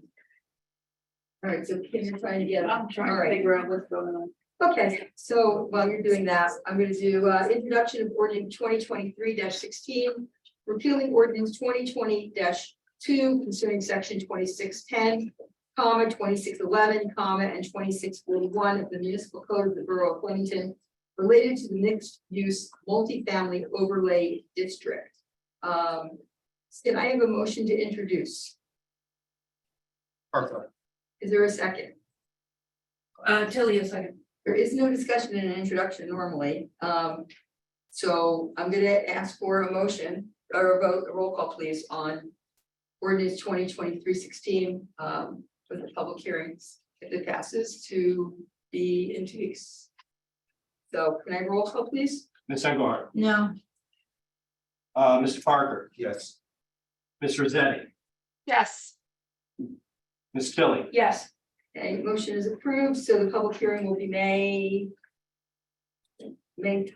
right, so Kim, you're trying to get. I'm trying All to right. figure out what's going on. Okay, so while you're doing that, I'm gonna do introduction of ordinance 2023-16, repealing ordinance 2020-2 concerning section 2610, 2611, and 2641 of the municipal code of the borough of Flemington related to the mixed-use multifamily overlay district. Can I have a motion to introduce? Parker. Is there a second? Tilly, a second. There is no discussion in an introduction normally. So I'm gonna ask for a motion or a vote, a roll call, please, on ordinance 2023-16 for the public hearings, if it passes, to be in 2 weeks. So can I roll call, please? Ms. Engelhardt, No, Mr. Parker, Yes. Ms. Rosetti, Yes. Ms. Tilly, Yes. Okay, motion is approved, so the public hearing will be May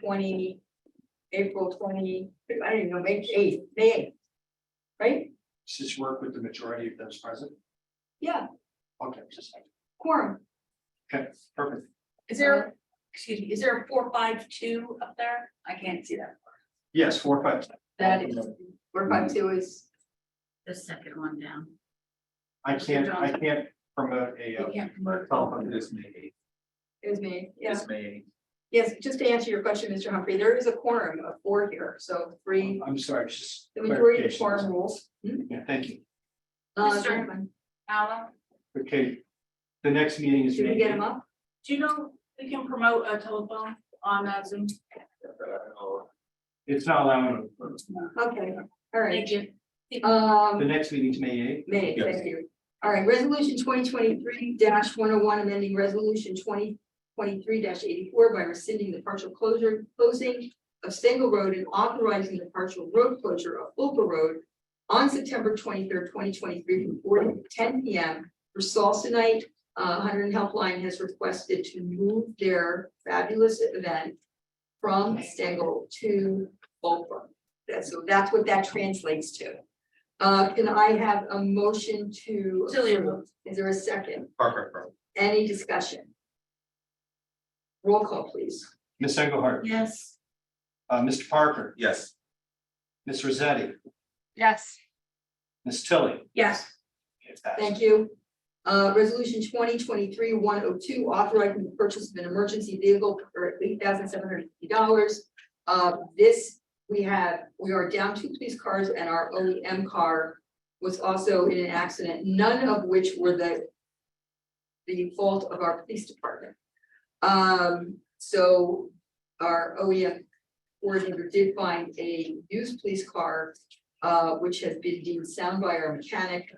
20, April 20, I don't even know, May 8th, right? just work with the majority of those present. Yeah, Okay, just, quorum. okay, perfect. Is there, excuse me, is there a 452 up there? I can't see that. Yes, 4 5. That is, 452 is, the second one down. I can't promote a. You can't promote. telephone. It is May is me, yeah. It's May. Yes, just to answer your question, Mr. Humphrey, there is a quorum of 4 here, so 3, I'm sorry, it's just. the majority of the clarification. quorum rules. Yeah, thank you. Mr. Alan, Okay, the next meeting is. Should we May get 8th. them up? do you know we can promote a telephone on Zoom? It's not allowing. Okay, all right. Thank you. The next meeting's May 8th. May, Yes. thank you. All right, resolution 2023-101, amending resolution 2023-84 by rescinding the partial closing of Stengel Road and authorizing the partial road closure of Fulper Road on September 23rd, 2023 from 4 to 10 p.m. for Salsa Night. 100 Helpline has requested to move their fabulous event from Stengel to Fulper. So that's what that translates to. Can I have a motion to? Tilly. approve? Is there a second? Parker. Any discussion? Roll call, please. Ms. Engelhardt, Yes, Mr. Parker, Yes. Ms. Rosetti, Yes. Ms. Tilly. Yes. If that's- Thank you. Resolution 2023-102, authorizing the purchase of an emergency vehicle for $8,750. This, we are down 2 police cars and our OEM car was also in an accident, none of which were the fault of our police department. So our OEM coordinator did find a used police car, which has been deemed sound by our mechanic.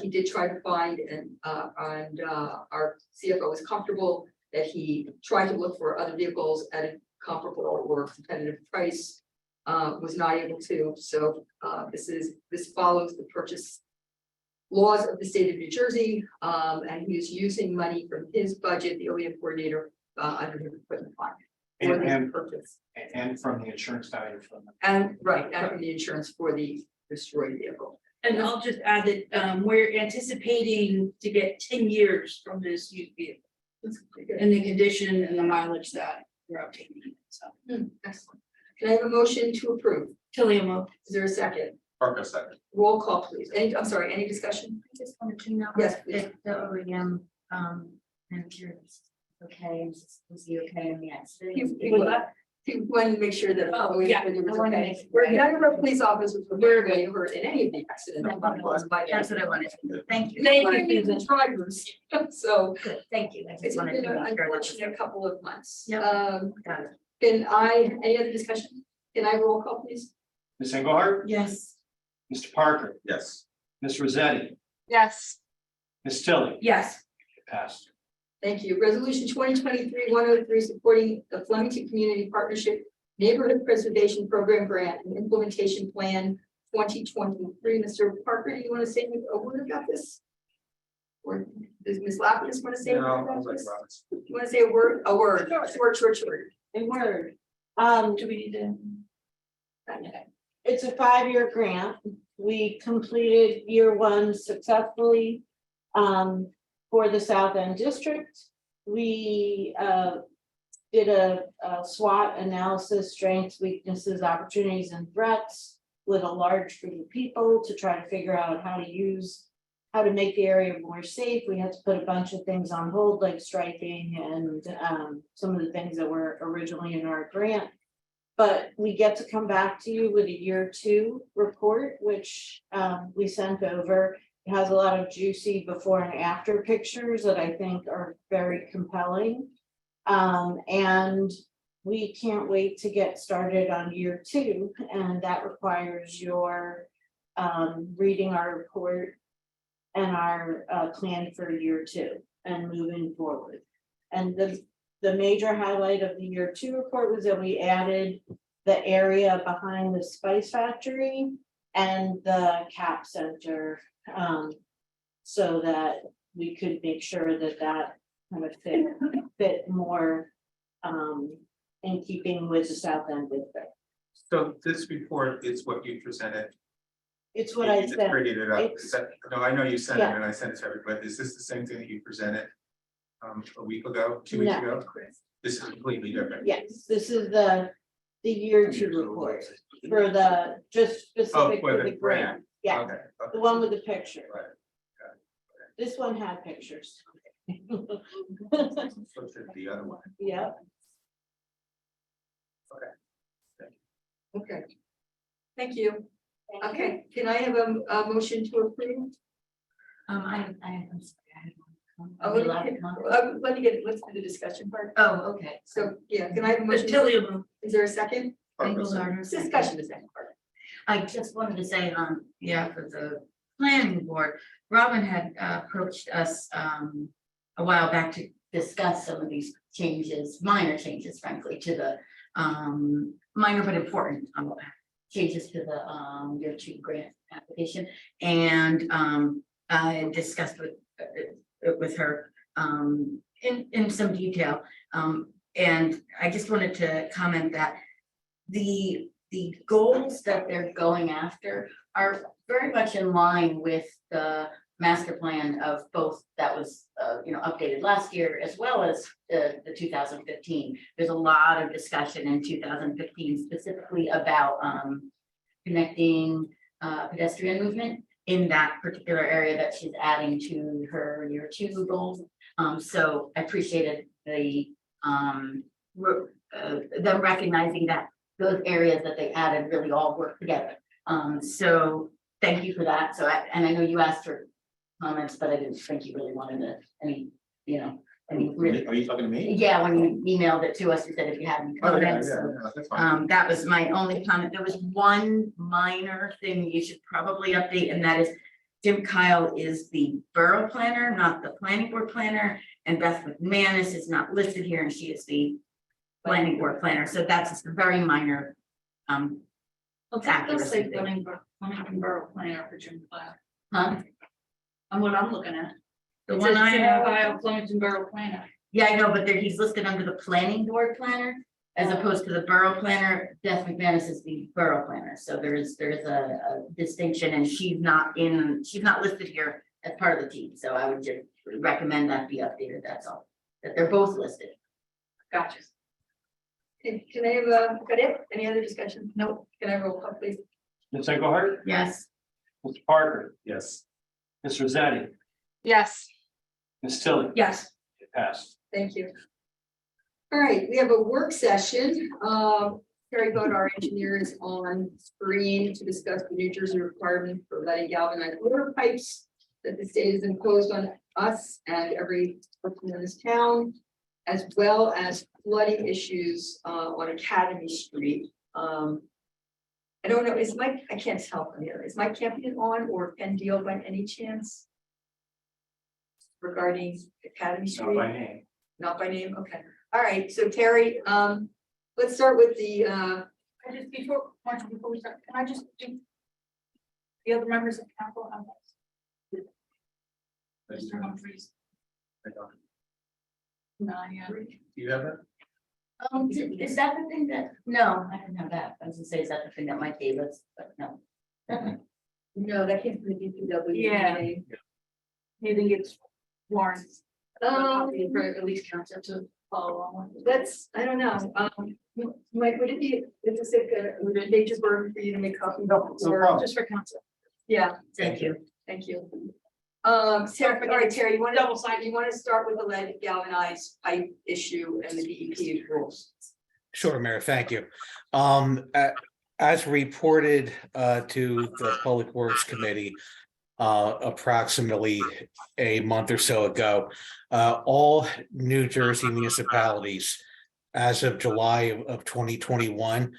He did try to find and our CFO was comfortable that he tried to look for other vehicles at a comparable or competitive price. Was not able to, so this follows the purchase laws of the state of New Jersey, and he is using money from his budget, the OEM coordinator, under his equipment fund for this And purchase. from the insurance value from. And from the insurance for the destroyed vehicle. And I'll just add that we're anticipating to get 10 years from this used vehicle in the condition and the mileage that we're obtaining. So Excellent. Can I have a motion to approve? Tilly, a mo. Is there a second? Parker second. Roll call, please. I'm sorry, any discussion? I just wanted to know. Yes, please. If the OEM, manager is okay, was he okay in the accident? He wanted to make sure that. Oh, yeah. it was I wanted to okay. make sure. We're none of our police officers were very hurt in any of the accidents. That's what I wanted to know. Thank you. Thank you, the drivers. So Good, thank you. I it's just wanted been to an make sure. that was- unfortunate couple of months. Yep. Got it. Any other discussion? Can I roll call, please? Ms. Engelhardt, Yes, Mr. Parker, Yes. Ms. Rosetti, Yes. Ms. Tilly. Yes. It passed. Thank you. Resolution 2023-103, supporting the Flemington Community Partnership Neighborhood Preservation Program Grant and Implementation Plan 2023. Mr. Parker, do you want to say a word about this? Or does Ms. Lapidus want to say a word about this? You want to say a word? A word. Short. A word. Do we need to? It's a 5-year grant. We completed year 1 successfully for the South End District. We did a SWOT analysis, strengths, weaknesses, opportunities, and threats with a large group of people to try to figure out how to make the area more safe. We had to put a bunch of things on hold, like striping and some of the things that were originally in our grant. But we get to come back to you with a year 2 report, which we sent over. It has a lot of juicy before and after pictures that I think are very compelling. And we can't wait to get started on year 2, and that requires your reading our report and our plan for year 2 and moving forward. And the major highlight of the year 2 report was that we added the area behind the Spice Factory and the CAP Center, so that we could make sure that that kind of fit more in keeping with the South End District. So this report is what you presented. It's what You I just said. prettied it up. It's- Is that- No, I know you sent it Yeah. and I sent it to everybody. Is this the same thing that you presented a week ago, 2 weeks No. ago? This is completely different. Yes, this is the year 2 report for the, just specific for to the the grant. Yeah, Okay. the one with the picture. Right. This one had pictures. So should the other one. Yeah, Okay. Thank you. Okay, can I have a motion to approve? I'm sorry, I'm sorry, I had one. Oh, Are we allowed to comment? let's do the discussion part. Oh, okay. So, yeah, can I have a motion? Is there a second? Discussion is second part. I just wanted to say on behalf of the planning board, Robin had approached us a while back to discuss some of these changes, minor changes frankly, to the minor but important changes to the year 2 grant application. And I discussed with her in some detail. And I just wanted to comment that the goals that they're going after are very much in line with the master plan of both that was updated last year as well as the 2015. There's a lot of discussion in 2015 specifically about connecting pedestrian movement in that particular area that she's adding to her year 2 goals. So I appreciated them recognizing that those areas that they added really all work together. So thank you for that. So and I know you asked for comments, but I didn't think you really wanted any really. Are you talking to me? Yeah, when you emailed it to us, you said if you had any Oh, yeah, comments. yeah, so, yeah, that's fine. that was my only comment. There was one minor thing you should probably update, and that is Jim Kyle is the borough planner, not the planning board planner, and Beth McManus is not listed here, and she is the planning board planner. So that's just a very minor. Well, that does say accuracy thing. planning borough planner for Jim Cloud. Huh? And what I'm looking at. The It one says I Jim have. Cloud, Flemington Borough Planner. Yeah, I know, but there he's listed under the planning board planner as opposed to the borough planner. Beth McManus is the borough planner, so there's a distinction, and she's not listed here as part of the team. So I would just recommend that be updated. That's all. That they're both listed. Gotcha. Can I have got it? Any other discussion? No. Can I roll call, please? Ms. Engelhardt, Yes. Mr. Parker, Yes. Ms. Rosetti, Yes. Ms. Tilly. Yes. It passed. Thank you. All right, we have a work session. Terry Bode, our engineer, is on screen to discuss the New Jersey requirement for letting galvanized water pipes that the state has imposed on us and every person in this town, as well as flooding issues on Academy Street. I don't know, is Mike, I can't tell from here, is Mike Campion on or Ken Deal by any chance? regarding Academy Not Street? by name. Not by name, okay. All right, so Terry, let's start with the, I just, before, Marcia, before we start, can I just do the other members of council on this? Mr. Humphries. No, yeah. Do you have that? Is that the thing that, no, I don't have that. I was gonna say, is that the thing that might be, but no. no, that came from the DPW. Yeah. meeting. You think it's warrants? Um, For at least council to follow along with. That's, I don't know, Mike, would it be, is it good, would it take just burden for you to make copies? No Or- problem. Just for council. Yeah, Thank you. thank you. Terry, all right, Terry, you want to, you want to start with the lead galvanized pipe issue and the DEP rules? Sure, Mayor, thank you. As reported to the Public Works Committee approximately a month or so ago, all New Jersey municipalities, as of July of 2021,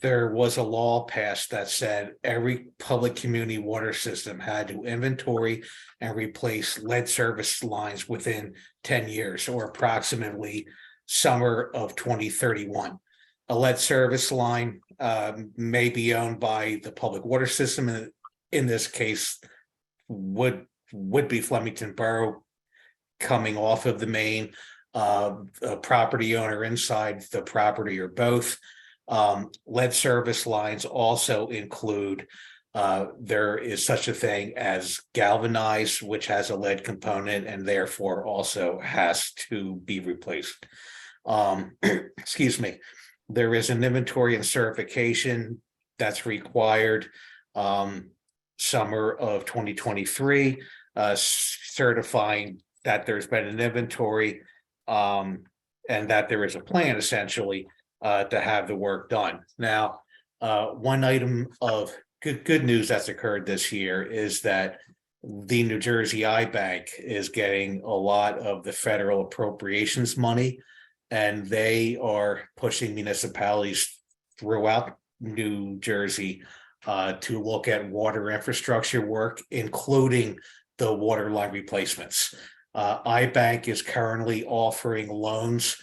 there was a law passed that said every public community water system had to inventory and replace lead service lines within 10 years, or approximately summer of 2031. A lead service line may be owned by the public water system, and in this case would be Flemington Borough coming off of the main, a property owner inside the property, or both. Lead service lines also include, there is such a thing as galvanized, which has a lead component and therefore also has to be replaced. Excuse me. There is an inventory and certification that's required, summer of 2023, certifying that there's been an inventory, and that there is a plan essentially to have the work done. Now, one item of good news that's occurred this year is that the New Jersey Eye Bank is getting a lot of the federal appropriations money, and they are pushing municipalities throughout New Jersey to look at water infrastructure work, including the water line replacements. Eye Bank is currently offering loans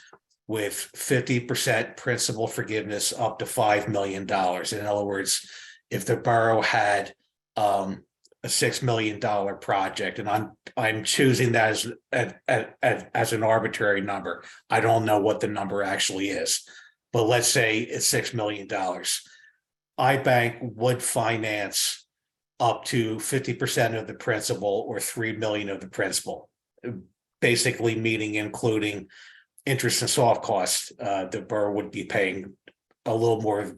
with 50% principal forgiveness up to $5 million. In other words, if the borough had a $6 million project, and I'm choosing that as an arbitrary number. I don't know what the number actually is, but let's say it's $6 million. iBank would finance up to 50% of the principal, or $3 million of the principal, basically meaning including interest and soft costs. The borough would be paying a little more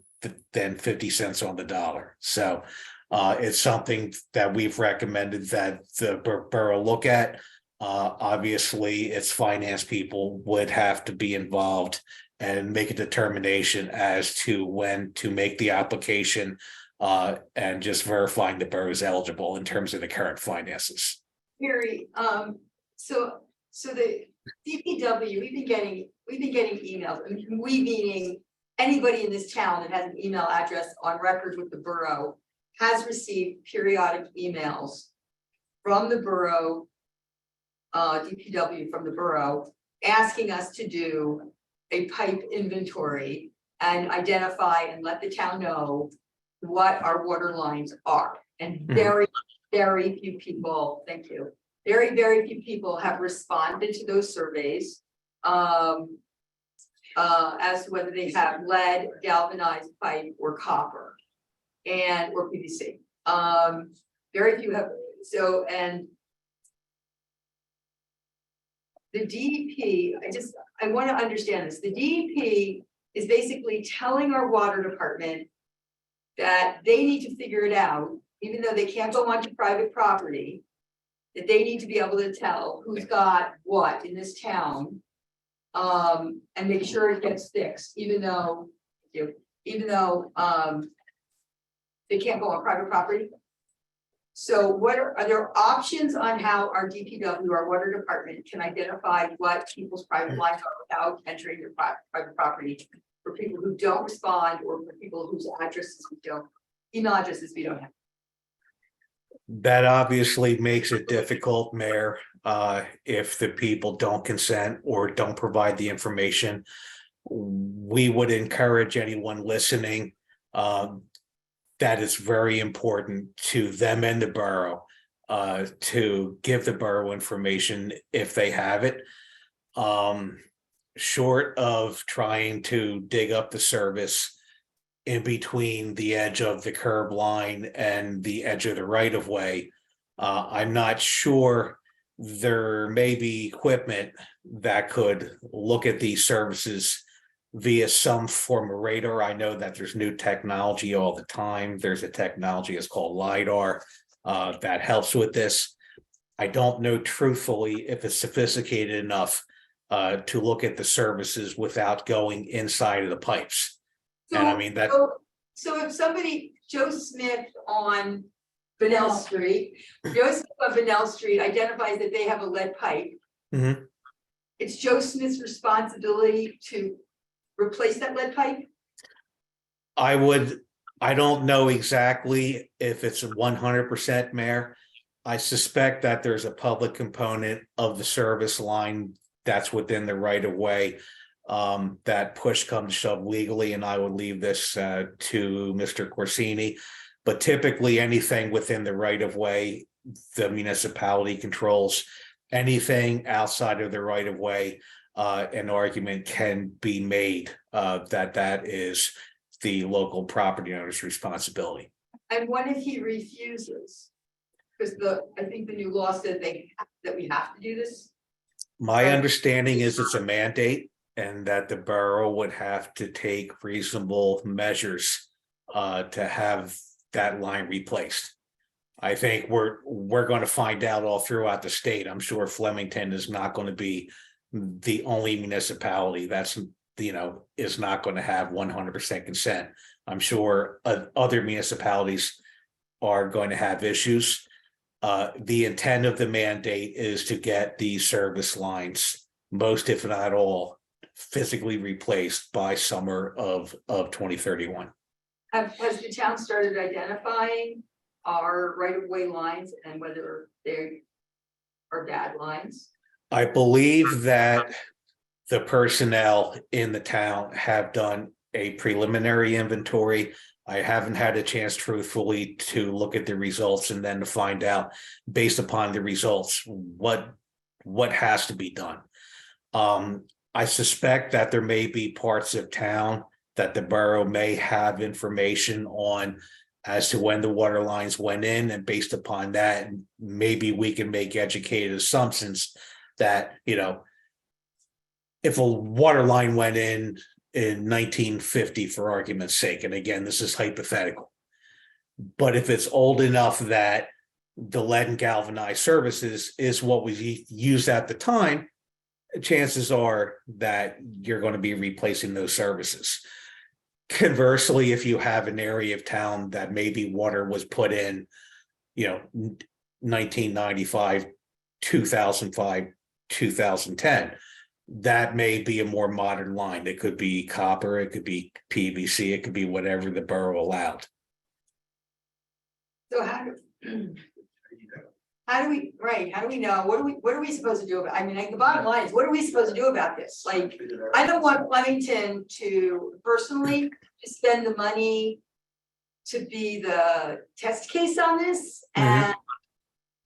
than 50 cents on the dollar. So it's something that we've recommended that the borough look at. Obviously, its finance people would have to be involved and make a determination as to when to make the application, and just verifying the borough is eligible in terms of the current finances. Harry, so the DPW, we've been getting emails, I mean, we meaning anybody in this town that has an email address on record with the borough has received periodic emails from the borough, DPW from the borough, asking us to do a pipe inventory and identify and let the town know what our water lines are. And very, very few people, thank you. Very, very few people have responded to those surveys. As to whether they have lead, galvanized pipe, or copper, or PVC. Very few have, so, and the DEP, I want to understand this. The DEP is basically telling our water department that they need to figure it out, even though they can't go onto private property, that they need to be able to tell who's got what in this town. And make sure it gets fixed, even though they can't go on private property. So what are there options on how our DPW, our water department, can identify what people's private lines are without entering their private property, for people who don't respond, or for people whose email addresses we don't have? That obviously makes it difficult, Mayor. if the people don't consent or don't provide the information. We would encourage anyone listening, that it's very important to them and the borough, to give the borough information if they have it. Short of trying to dig up the service in between the edge of the curb line and the edge of the right of way, I'm not sure. There may be equipment that could look at these services via some form of radar. I know that there's new technology all the time. There's a technology, it's called LiDAR, that helps with this. I don't know truthfully if it's sophisticated enough to look at the services without going inside of the pipes. And I mean that. So if somebody, Joe Smith on Vanell Street, Joe Smith on Vanell Street identifies that they have a lead pipe. Mhm. It's Joe Smith's responsibility to replace that lead pipe? I don't know exactly if it's 100%, Mayor. I suspect that there's a public component of the service line that's within the right of way. That push comes to shove legally, and I would leave this to Mr. Corsini. But typically anything within the right of way, the municipality controls. Anything outside of the right of way, an argument can be made that is the local property owner's responsibility. And what if he refuses? Because I think the new law said that we have to do this. My understanding is it's a mandate and that the borough would have to take reasonable measures to have that line replaced. I think we're going to find out all throughout the state. I'm sure Flemington is not going to be the only municipality that's, is not going to have 100% consent. I'm sure other municipalities are going to have issues. The intent of the mandate is to get these service lines, most if not all, physically replaced by summer of 2031. Has the town started identifying our right-of-way lines and whether they are bad lines? I believe that the personnel in the town have done a preliminary inventory. I haven't had a chance truthfully to look at the results and then to find out based upon the results what has to be done. I suspect that there may be parts of town that the borough may have information on as to when the water lines went in, and based upon that, maybe we can make educated assumptions that, if a water line went in 1950, for argument's sake, and again, this is hypothetical, but if it's old enough that the lead and galvanized services is what was used at the time, chances are that you're going to be replacing those services. Conversely, if you have an area of town that maybe water was put in, 1995, 2005, 2010, that may be a more modern line. It could be copper, it could be PVC, it could be whatever the borough allowed. So how do we know? What are we supposed to do about, the bottom line is, what are we supposed to do about this? Like, I don't want Flemington to personally spend the money to be the test case on this, and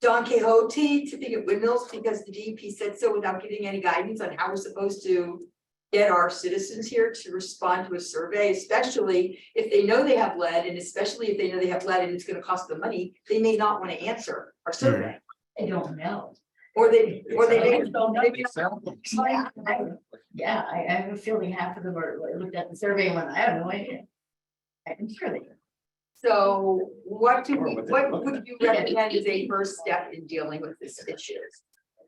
Don Quixote to think at windmills because the DEP said so without giving any guidance on how we're supposed to get our citizens here to respond to a survey, especially if they know they have lead, and especially if they know they have lead and it's gonna cost them money, they may not want to answer our survey. I don't know. Or they don't know. Yeah, I have a feeling half of them looked at the survey and went, I have no idea. I'm sure they do. So what would you recommend as a first step in dealing with this issue?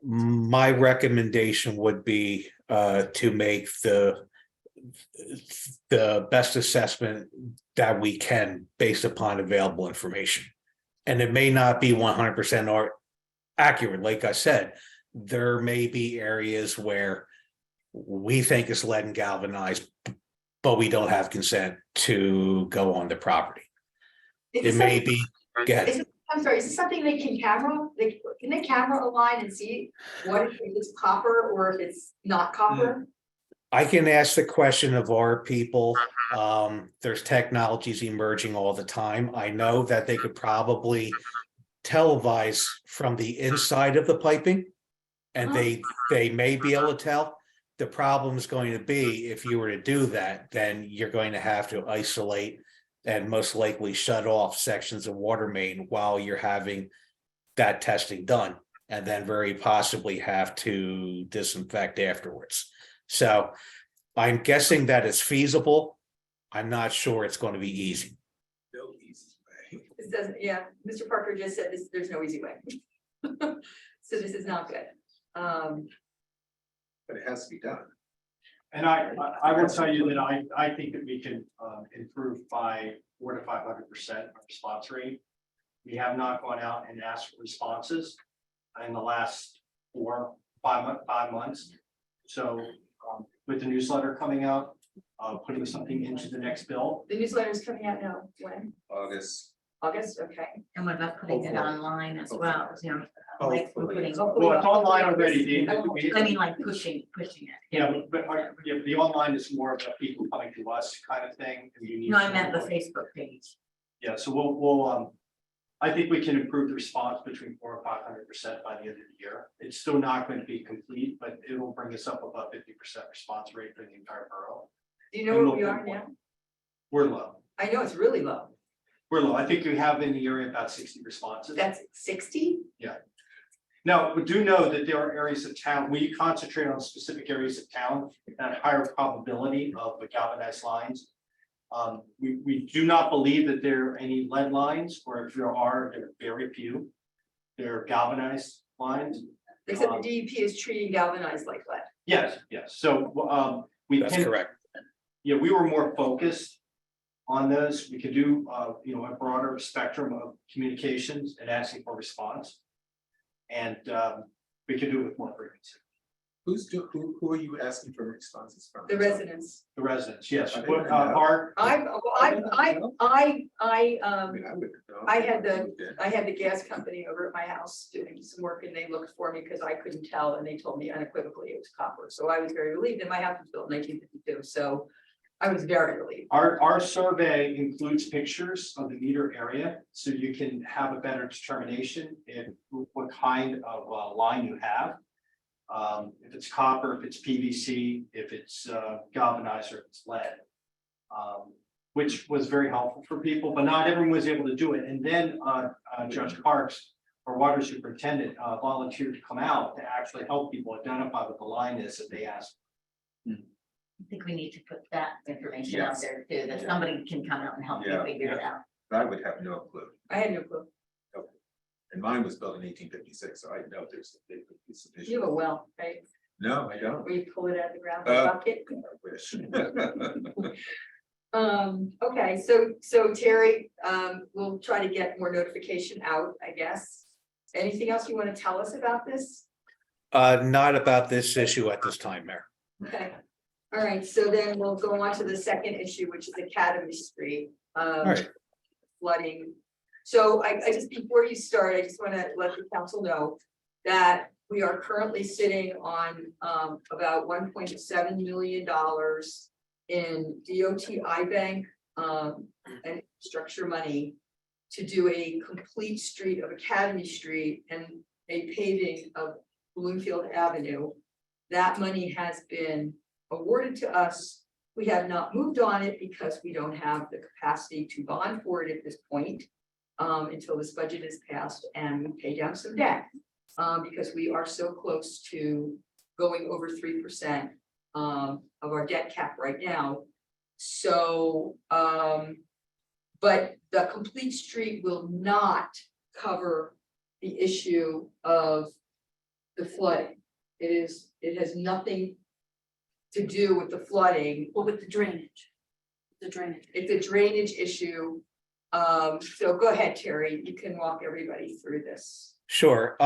My recommendation would be to make the best assessment that we can based upon available information. And it may not be 100% accurate. Like I said, there may be areas where we think it's lead and galvanized, but we don't have consent to go on the property. It may be, Is it I'm sorry, is this something they can camera? Can they camera a line and see what if it's copper or if it's not copper? I can ask the question of our people. There's technologies emerging all the time. I know that they could probably televise from the inside of the piping. And they may be able to tell. The problem is going to be, if you were to do that, then you're going to have to isolate and most likely shut off sections of water main while you're having that testing done, and then very possibly have to disinfect afterwards. So I'm guessing that it's feasible. I'm not sure it's going to be easy. No easy way. This doesn't, yeah, Mr. Parker just said this, there's no easy way. So this is not good. But it has to be done. And I will tell you that I think that we can improve by 400 to 500% our response rate. We have not gone out and asked for responses in the last 5 months. So with the newsletter coming out, putting something into the next bill. The newsletter is coming out now, when? August. August, okay. And what about putting it online as well, you know? Like we're putting, Well, it's online already, Dave. I mean, like pushing it. Yeah, but the online is more of a people coming to us kind of thing. And you need No, I to- meant the Facebook page. Yeah, so we'll, I think we can improve the response between 400 and 500% by the end of the year. It's still not going to be complete, but it'll bring us up above 50% response rate for the entire borough. Do you know where we are now? We're low. I know it's really low. We're low. I think we have in the area about 60 responses. That's 60? Now, we do know that there are areas of town, we concentrate on specific areas of town that have higher probability of the galvanized lines. We do not believe that there are any lead lines, or if there are, there are very few. They're galvanized lines. Except the DEP is treating galvanized like lead. Yes, so we That's can, correct. yeah, we were more focused on those. We could do a broader spectrum of communications and asking for response. And we could do it with more frequency. Who are you asking for responses from? The residents. The residents, yes, I but didn't know. our, I mean, I wouldn't know. I had the gas company over at my house doing some work and they looked for me because I couldn't tell and they told me unequivocally it was copper. So I was very relieved, and my house was built in 1952, so I was very relieved. our survey includes pictures of the meter area, so you can have a better determination in what kind of line you have. If it's copper, if it's PVC, if it's galvanized, or if it's lead. Which was very helpful for people, but not everyone was able to do it. And then Judge Parks, our water superintendent, volunteered to come out to actually help people identify what the line is that they asked. I think we need to put that information out Yes. there too, that somebody can come out and help you Yeah, figure it out. I would have no clue. I had no clue. And mine was built in 1856, so I know there's a big piece of You have a issue. well, right? No, I don't. Where you pull it out of the ground with a bucket. I wish. Okay, so Terry, we'll try to get more notification out, I guess. Anything else you want to tell us about this? Not about this issue at this time, Mayor. Okay, all right, so then we'll go on to the second issue, which is Academy Street. right. Flooding. So I just, before you start, I just want to let the council know that we are currently sitting on about $1.7 million in DOT I-Bank and infrastructure money to do a complete street of Academy Street and a paving of Bloomfield Avenue. That money has been awarded to us. We have not moved on it because we don't have the capacity to bond for it at this point until this budget is passed and we pay down some debt. Because we are so close to going over 3% of our debt cap right now. So, but the complete street will not cover the issue of the flooding. It has nothing to do with the flooding. Well, with the drainage. It's a drainage issue. So go ahead, Terry, you can walk everybody through this. Sure.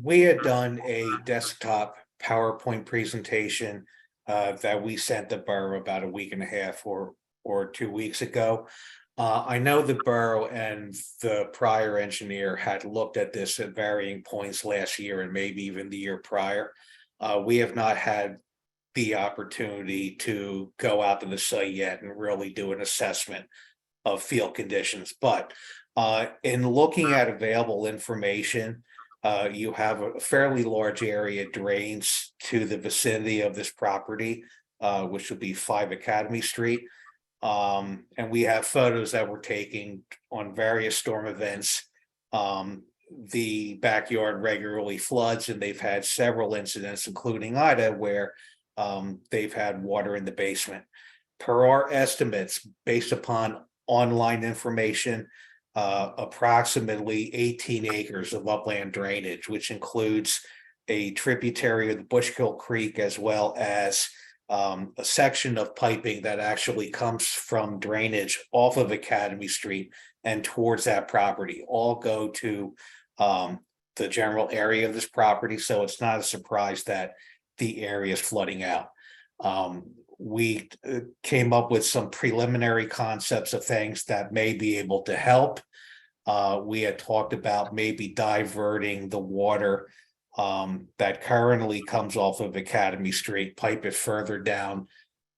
We had done a desktop PowerPoint presentation that we sent the borough about a week and a half or 2 weeks ago. I know the borough and the prior engineer had looked at this at varying points last year and maybe even the year prior. We have not had the opportunity to go out to the site yet and really do an assessment of field conditions, but in looking at available information, you have a fairly large area drains to the vicinity of this property, which would be 5 Academy Street. And we have photos that were taken on various storm events. The backyard regularly floods, and they've had several incidents, including Ida, where they've had water in the basement. Per our estimates, based upon online information, approximately 18 acres of upland drainage, which includes a tributary of the Bushkill Creek, as well as a section of piping that actually comes from drainage off of Academy Street and towards that property, all go to the general area of this property. So it's not a surprise that the area is flooding out. We came up with some preliminary concepts of things that may be able to help. We had talked about maybe diverting the water that currently comes off of Academy Street, pipe it further down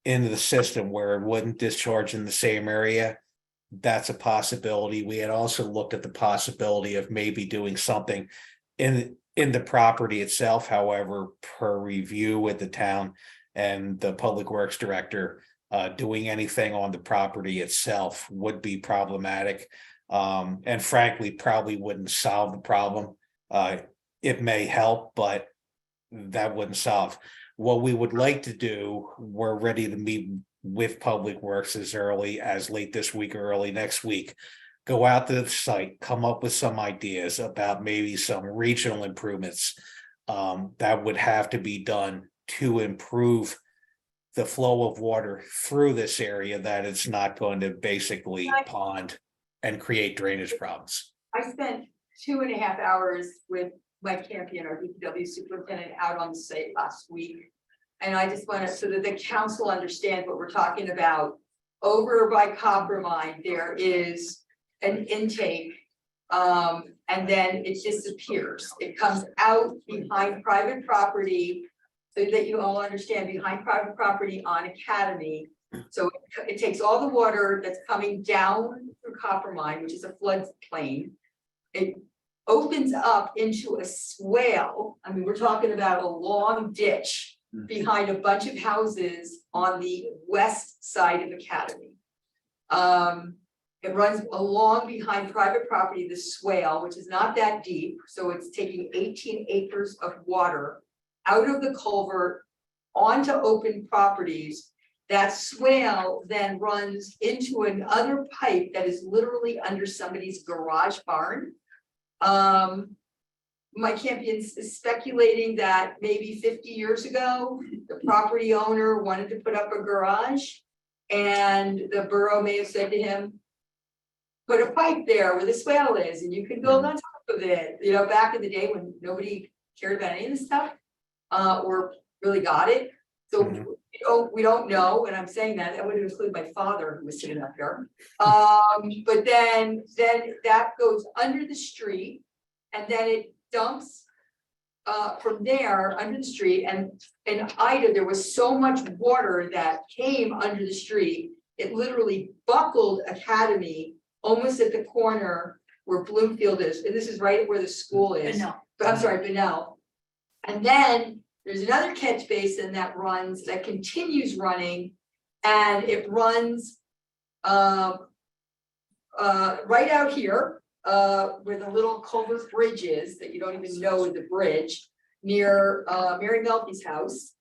into the system where it wouldn't discharge in the same area. That's a possibility. We had also looked at the possibility of maybe doing something in the property itself. However, per review with the town and the public works director, doing anything on the property itself would be problematic. And frankly, probably wouldn't solve the problem. It may help, but that wouldn't solve. What we would like to do, we're ready to meet with Public Works as early as late this week or early next week. Go out to the site, come up with some ideas about maybe some regional improvements that would have to be done to improve the flow of water through this area, that it's not going to basically pond and create drainage problems. I spent 2.5 hours with Mike Campion, our DPW superintendent, out on the site last week. And I just want to, so that the council understands what we're talking about. Over by Coppermine, there is an intake, and then it disappears. It comes out behind private property, so that you all understand, behind private property on Academy. So it takes all the water that's coming down through Coppermine, which is a floodplain. It opens up into a swale. I mean, we're talking about a long ditch behind a bunch of houses on the west side of Academy. It runs along behind private property, the swale, which is not that deep. So it's taking 18 acres of water out of the culvert onto open properties. That swale then runs into another pipe that is literally under somebody's garage barn. Mike Campion is speculating that maybe 50 years ago, the property owner wanted to put up a garage, and the borough may have said to him, put a pipe there where the swale is and you can build on top of it. You know, back in the day when nobody cared about any of this stuff, or really got it. So we don't know, and I'm saying that would include my father who was sitting up here. But then that goes under the street, and then it dumps from there under the street. And in Ida, there was so much water that came under the street, it literally buckled Academy almost at the corner where Bloomfield is. And this is right where the school is. No. I'm sorry, Benel. And then there's another catch basin that continues running, and it runs right out here where the little culvert bridge is that you don't even know is the bridge near Mary Melky's house.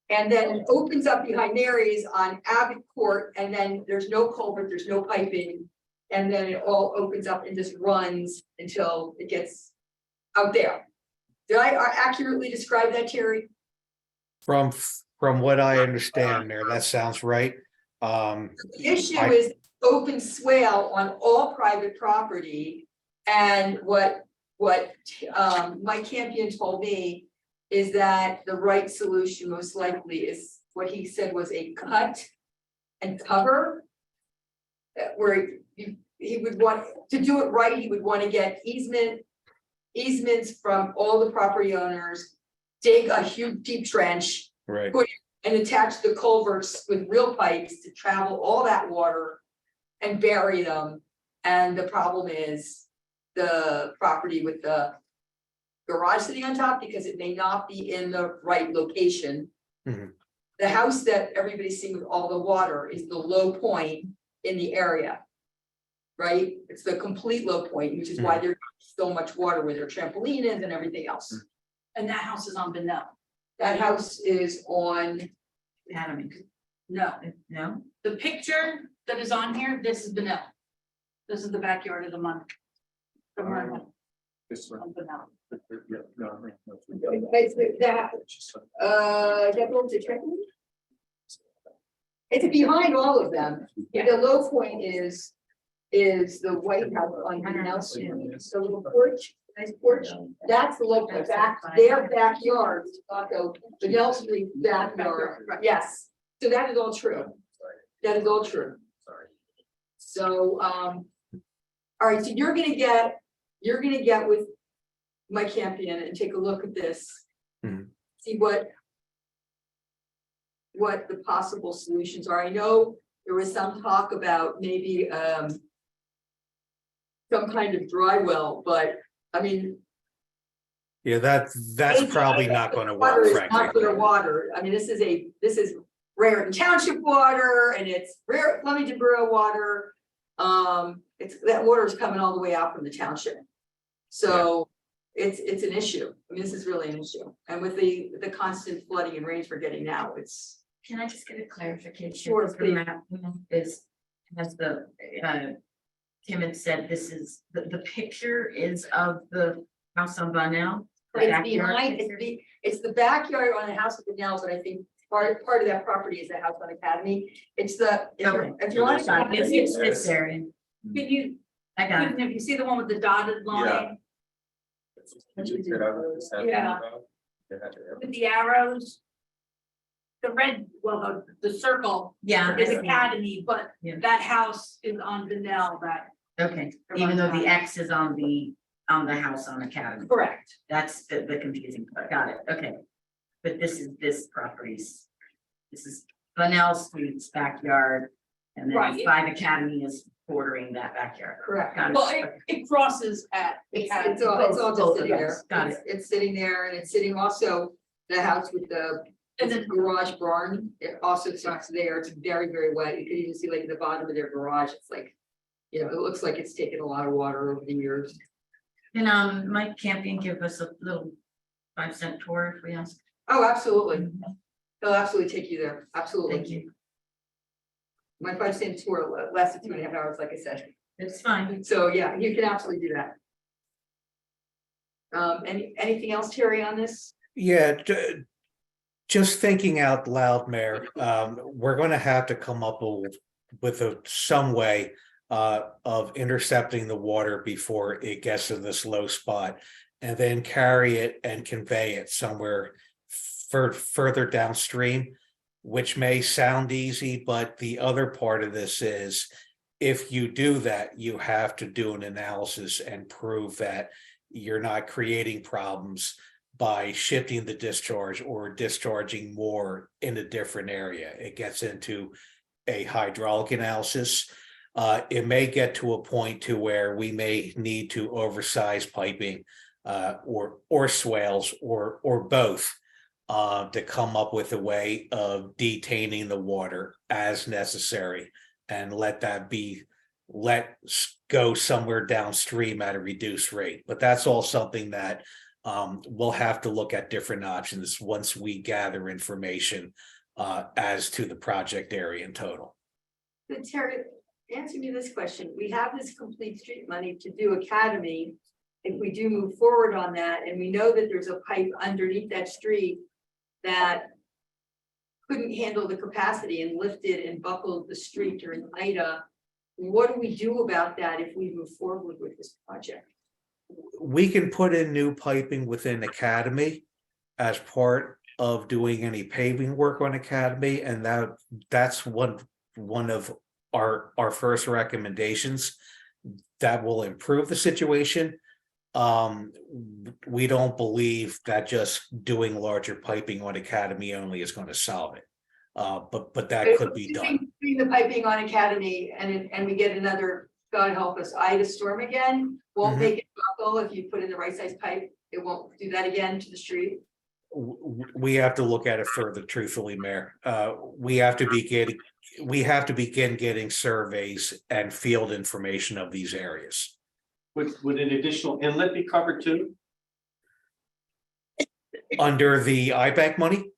And then it opens up behind Mary's on Abbott Court, and then there's no culvert, there's no piping, and then it all opens up and just runs until it gets out there. Did I accurately describe that, Terry? From what I understand, Mayor, that sounds right. The issue is open swale on all private property. And what Mike Campion told me is that the right solution most likely is what he said was a cut and cover. where he would want, to do it right, he would want to get easements from all the property owners. Dig a huge deep trench Right. and attach the culverts with real pipes to travel all that water and bury them. And the problem is the property with the garage sitting on top, because it may not be in the right location. Mhm. The house that everybody's seeing with all the water is the low point in the area. Right? It's the complete low point, which is why there's so much water where their trampoline is and everything else. And that house is on Benel. That house is on, Academy, No, no? the picture that is on here, this is Benel. This is the backyard of the month. The Merlin This one. on Benel. Yeah, no. it's that, that owns the trampoline? It's behind all of them. The low point is the White House on Canal Street, the little porch, nice porch. That's the low point, their backyard, the Nell Street backyard, yes. So that is all true. That is all true. Sorry. So, all right, so you're gonna get with Mike Campion and take a look at this. Mhm. See what the possible solutions are. I know there was some talk about maybe, some kind of dry well, but I mean. Yeah, that's probably not gonna Water work, is frankly. popular water. I mean, this is Raritan Township water and it's rare Flemington Borough water. That water is coming all the way out from the township. So it's an issue. I mean, this is really an issue. And with the constant flooding and rains we're getting now, it's. Can I just get a clarification? Sure, Because the map is, has the, Tim had said this is, the picture is of the house on Bunnell? The It's backyard behind, picture? it's the backyard on the house of the Nels, but I think part of that property is the house on Academy. It's the, if you're on Got it. It's Academy, this area. Can you, I got it. if you see the one with the dotted line Yeah. with the arrows? The red, well, the circle Yeah. is Academy, but Yeah. that house is on Benel, that, Okay, even though the X is on the house on Academy. correct. That's the confusing part. Got it. Okay. But this is this property's, this is Bunnell Street's backyard. And then Right. 5 Academy is bordering that backyard. Correct. Got it. well, it crosses at Academy. It's all just Both of sitting them. there. Got It's sitting there and it's sitting also, the house with the And then- garage barn, it also starts there. It's very, very wet. You can even see like at the bottom of their garage, it's like, you know, it looks like it's taken a lot of water over the years. Can Mike Campion give us a little 5-cent tour if we ask? Oh, absolutely. They'll absolutely take you there. Absolutely. Thank you. My 5-cent tour lasted 2.5 hours, like I said. It's fine. So, yeah, you can absolutely do that. Anything else, Terry, on this? Yeah, just thinking out loud, Mayor, we're gonna have to come up with some way of intercepting the water before it gets to this low spot. And then carry it and convey it somewhere further downstream, which may sound easy, but the other part of this is, if you do that, you have to do an analysis and prove that you're not creating problems by shifting the discharge or discharging more in a different area. It gets into a hydraulic analysis. It may get to a point to where we may need to oversize piping or swales or both to come up with a way of detaining the water as necessary and let go somewhere downstream at a reduced rate. But that's all something that we'll have to look at different options once we gather information as to the project area in total. But Terry, answer me this question. We have this complete street money to do Academy. If we do move forward on that, and we know that there's a pipe underneath that street that couldn't handle the capacity and lifted and buckled the street during Ida, what do we do about that if we move forward with this project? We can put in new piping within Academy as part of doing any paving work on Academy, and that's one of our first recommendations that will improve the situation. We don't believe that just doing larger piping on Academy only is going to solve it. But that could be done. Doing the piping on Academy and we get another, God help us, Ida storm again, won't Mhm. make it buckle if you put in the right size pipe. It won't do that again to the street. We have to look at it further, truthfully, Mayor. We have to begin getting surveys and field information of these areas. Would an additional inlet be covered too? Under the IBAC money?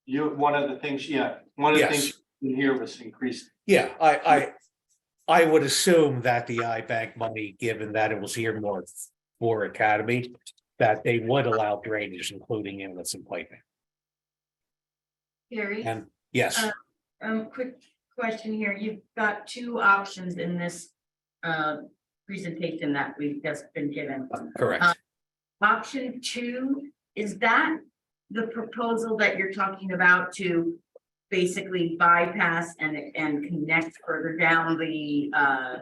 One of the things, one of the Yes. things in here was increased. Yeah, I would assume that the IBAC money, given that it was earmarked for Academy, that they would allow drainage, including inlets and piping. Gary? And yes, Quick question here. You've got two options in this presentation that we've just been given. correct. Option 2, is that the proposal that you're talking about to basically bypass and connect further down the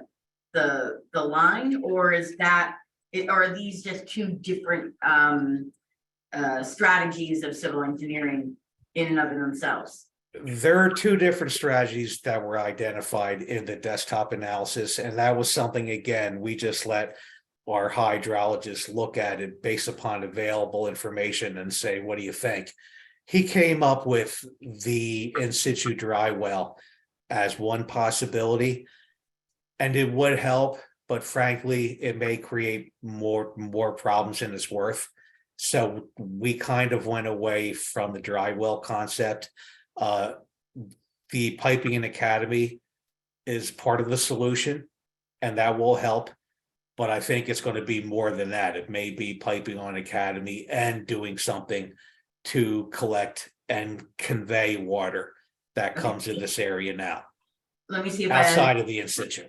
line, or is that are these just two different strategies of civil engineering in and of themselves? There are two different strategies that were identified in the desktop analysis, and that was something, again, we just let our hydrologist look at it based upon available information and say, what do you think? He came up with the in situ dry well as one possibility. And it would help, but frankly, it may create more problems than it's worth. So we kind of went away from the dry well concept. The piping in Academy is part of the solution, and that will help. But I think it's going to be more than that. It may be piping on Academy and doing something to collect and convey water that comes in this area now, Let me see if outside of the in situ.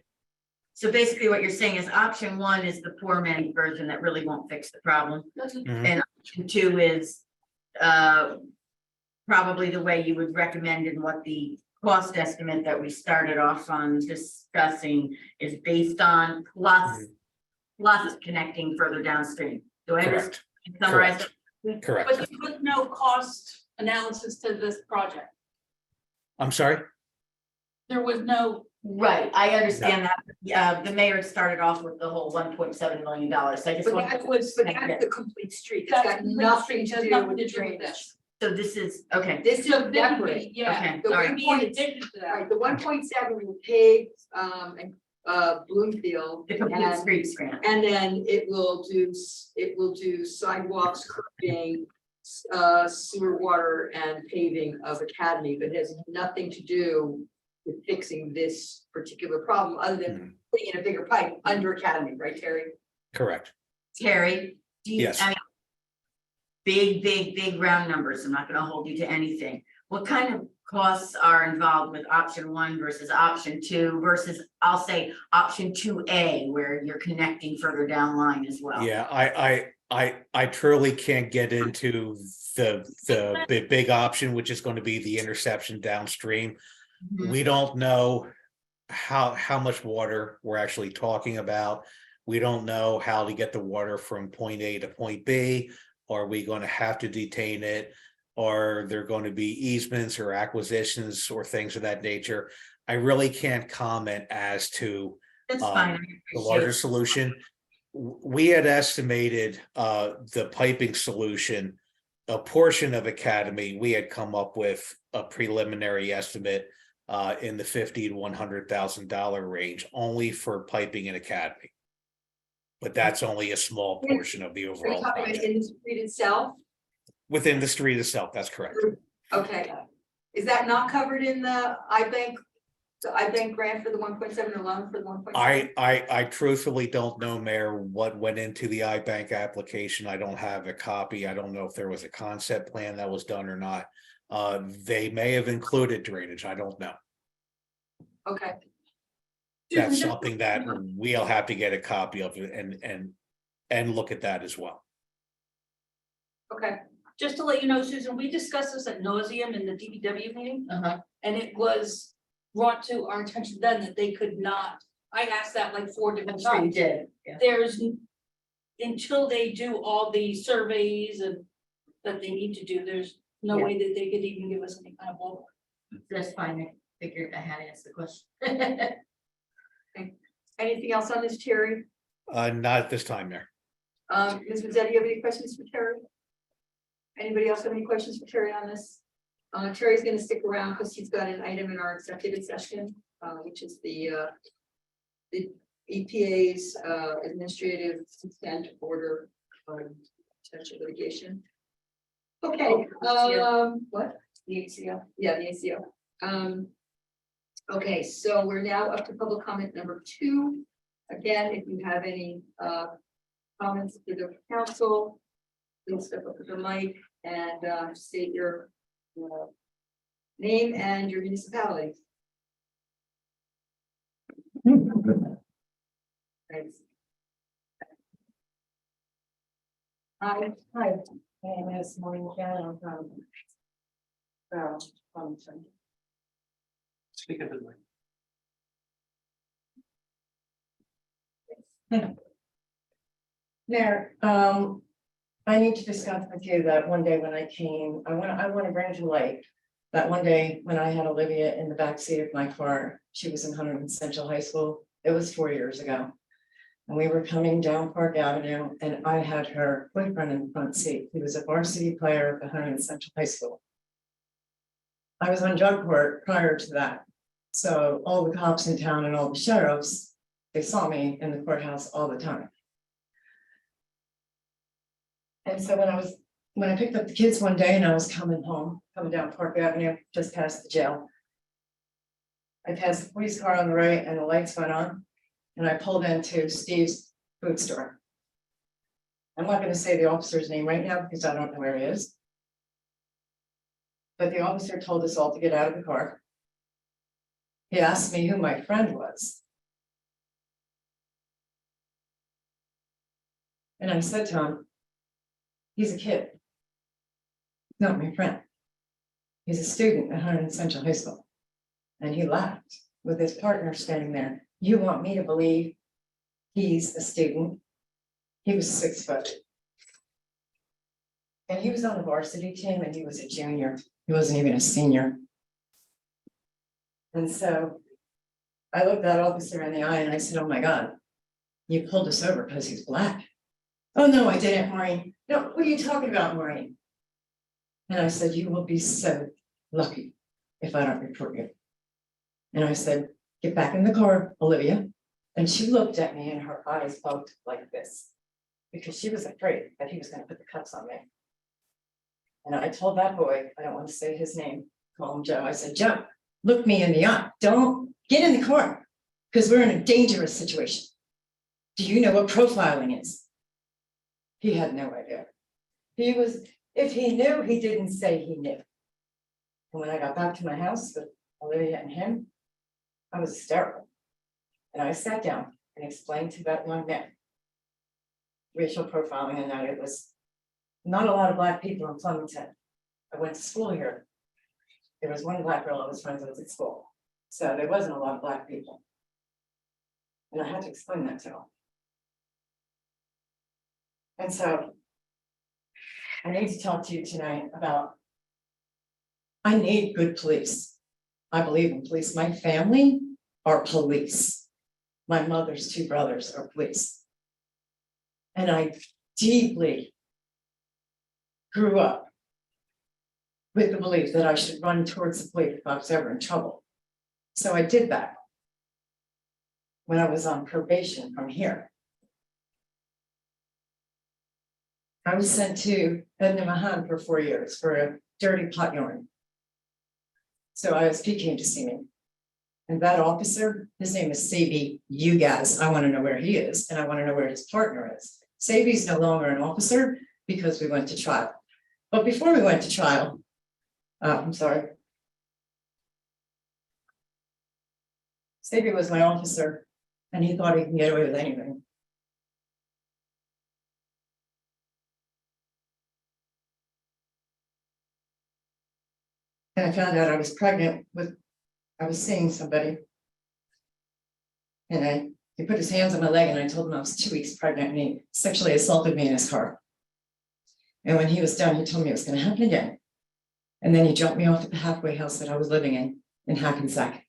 So basically what you're saying is option 1 is the poor man's version that really won't fix the problem. Mhm. And option 2 is probably the way you would recommend, and what the cost estimate that we started off on discussing is based on, plus connecting further downstream. Do I understand? Correct. Summarize it? Correct. But there was no cost analysis to this project. I'm sorry? There was no, Right, I understand that. The mayor started off with the whole $1.7 million. So I just But want that to. was, but that's the complete street. It's that's got nothing to has do nothing with to the do with drainage. this. So this is, okay. This is So then separate. we, yeah, Okay, The sorry. one be in point, addition to that. right, the 1.7 we paid, Bloomfield. The complete and- streets grant. And then it will do sidewalks, curbing, sewer, water, and paving of Academy, but it has nothing to do with fixing this particular problem, other than putting in a bigger pipe under Academy, right, Terry? Correct. Terry, do you, Yes. I mean, big round numbers. I'm not gonna hold you to anything. What kind of costs are involved with option 1 versus option 2 versus, I'll say, option 2A, where you're connecting further down line as well? Yeah, I truly can't get into the big option, which is going to be the interception downstream. Mhm. We don't know how much water we're actually talking about. We don't know how to get the water from point A to point B. Are we going to have to detain it? Are there going to be easements or acquisitions or things of that nature? I really can't comment as to That's fine. I the appreciate larger it. solution. We had estimated the piping solution, a portion of Academy, we had come up with a preliminary estimate in the $50,000 to $100,000 range, only for piping in Academy. But that's only a small portion of the Are you overall talking about project. in the street itself? Within the street itself, that's correct. Okay, is that not covered in the iBank grant for the 1.7 alone for the 1.7? I truthfully don't know, Mayor, what went into the iBank application. I don't have a copy. I don't know if there was a concept plan that was done or not. They may have included drainage. I don't know. Okay, That's something that we'll have to get a copy of and look at that as well. okay, Just to let you know, Susan, we discussed this at nauseum in the DPW meeting, Uh-huh. and it was brought to our attention then that they could not, I asked that like 4 different I'm sure you times. did, yeah. There's, until they do all the surveys and that they need to do, there's no Yeah. way that they could even give us any kind of ballpark. That's fine, I figured I had to ask the question. Anything else on this, Terry? Not at this time, Mayor. Ms. Mazzetti, you have any questions for Terry? Anybody else have any questions for Terry on this? Terry's gonna stick around because he's got an item in our executive session, which is the EPA's administrative consent order potential litigation. Okay, what? The ACO, yeah, the ACO. Okay, so we're now up to public comment number 2. Again, if you have any comments to the council, please step up to the mic and state your name and your municipality. Thanks. Hi. Hi, my name is Maureen Cannon from Farmington. Speak of the mic. Mayor, I need to discuss with you that one day when I came, I want to bring to light that one day when I had Olivia in the backseat of my car, she was in Huntington Central High School. It was 4 years ago. And we were coming down Park Avenue and I had her boyfriend in the front seat. He was a varsity player at Huntington Central High School. I was on drug court prior to that. So all the cops in town and all the sheriffs, they saw me in the courthouse all the time. And so when I picked up the kids one day and I was coming home, coming down Park Avenue, just past the jail. I passed the police car on the right and the lights went on and I pulled into Steve's food store. I'm not gonna say the officer's name right now because I don't know where he is. But the officer told us all to get out of the car. He asked me who my friend was. And I said to him, he's a kid. Not my friend. He's a student at Huntington Central High School. And he laughed with his partner standing there. You want me to believe he's a student? He was 6 foot. And he was on the varsity team and he was a junior. He wasn't even a senior. And so I looked that officer in the eye and I said, oh my God, you pulled us over because he's black. Oh, no, I didn't, Maureen. No, what are you talking about, Maureen? And I said, you will be so lucky if I don't report you. And I said, get back in the car, Olivia. And she looked at me and her eyes bugged like this because she was afraid that he was going to put the cuffs on me. And I told that boy, I don't want to say his name, call him Joe. I said, Joe, look me in the eye. Don't get in the car because we're in a dangerous situation. Do you know what profiling is? He had no idea. If he knew, he didn't say he knew. And when I got back to my house with Olivia and him, I was hysterical. And I sat down and explained to that young man racial profiling and that it was not a lot of black people in Flemington. I went to school here. There was one black girl I was friends with at school. So there wasn't a lot of black people. And I had to explain that to him. And so I need to talk to you tonight about, I need good police. I believe in police. My family are police. My mother's 2 brothers are police. And I deeply grew up with the belief that I should run towards the police if I was ever in trouble. So I did that when I was on probation from here. I was sent to Edna Mahan for 4 years for a dirty pot yarn. So ISP came to see me. And that officer, his name is Sabi. You guys, I want to know where he is and I want to know where his partner is. Sabi's no longer an officer because we went to trial. But before we went to trial, I'm sorry. Sabi was my officer and he thought he can get away with anything. And I found out I was pregnant with I was seeing somebody. And he put his hands on my leg and I told him I was 2 weeks pregnant and he sexually assaulted me in his car. And when he was done, he told me it was gonna happen again. And then he dropped me off at the halfway house that I was living in Hackensack.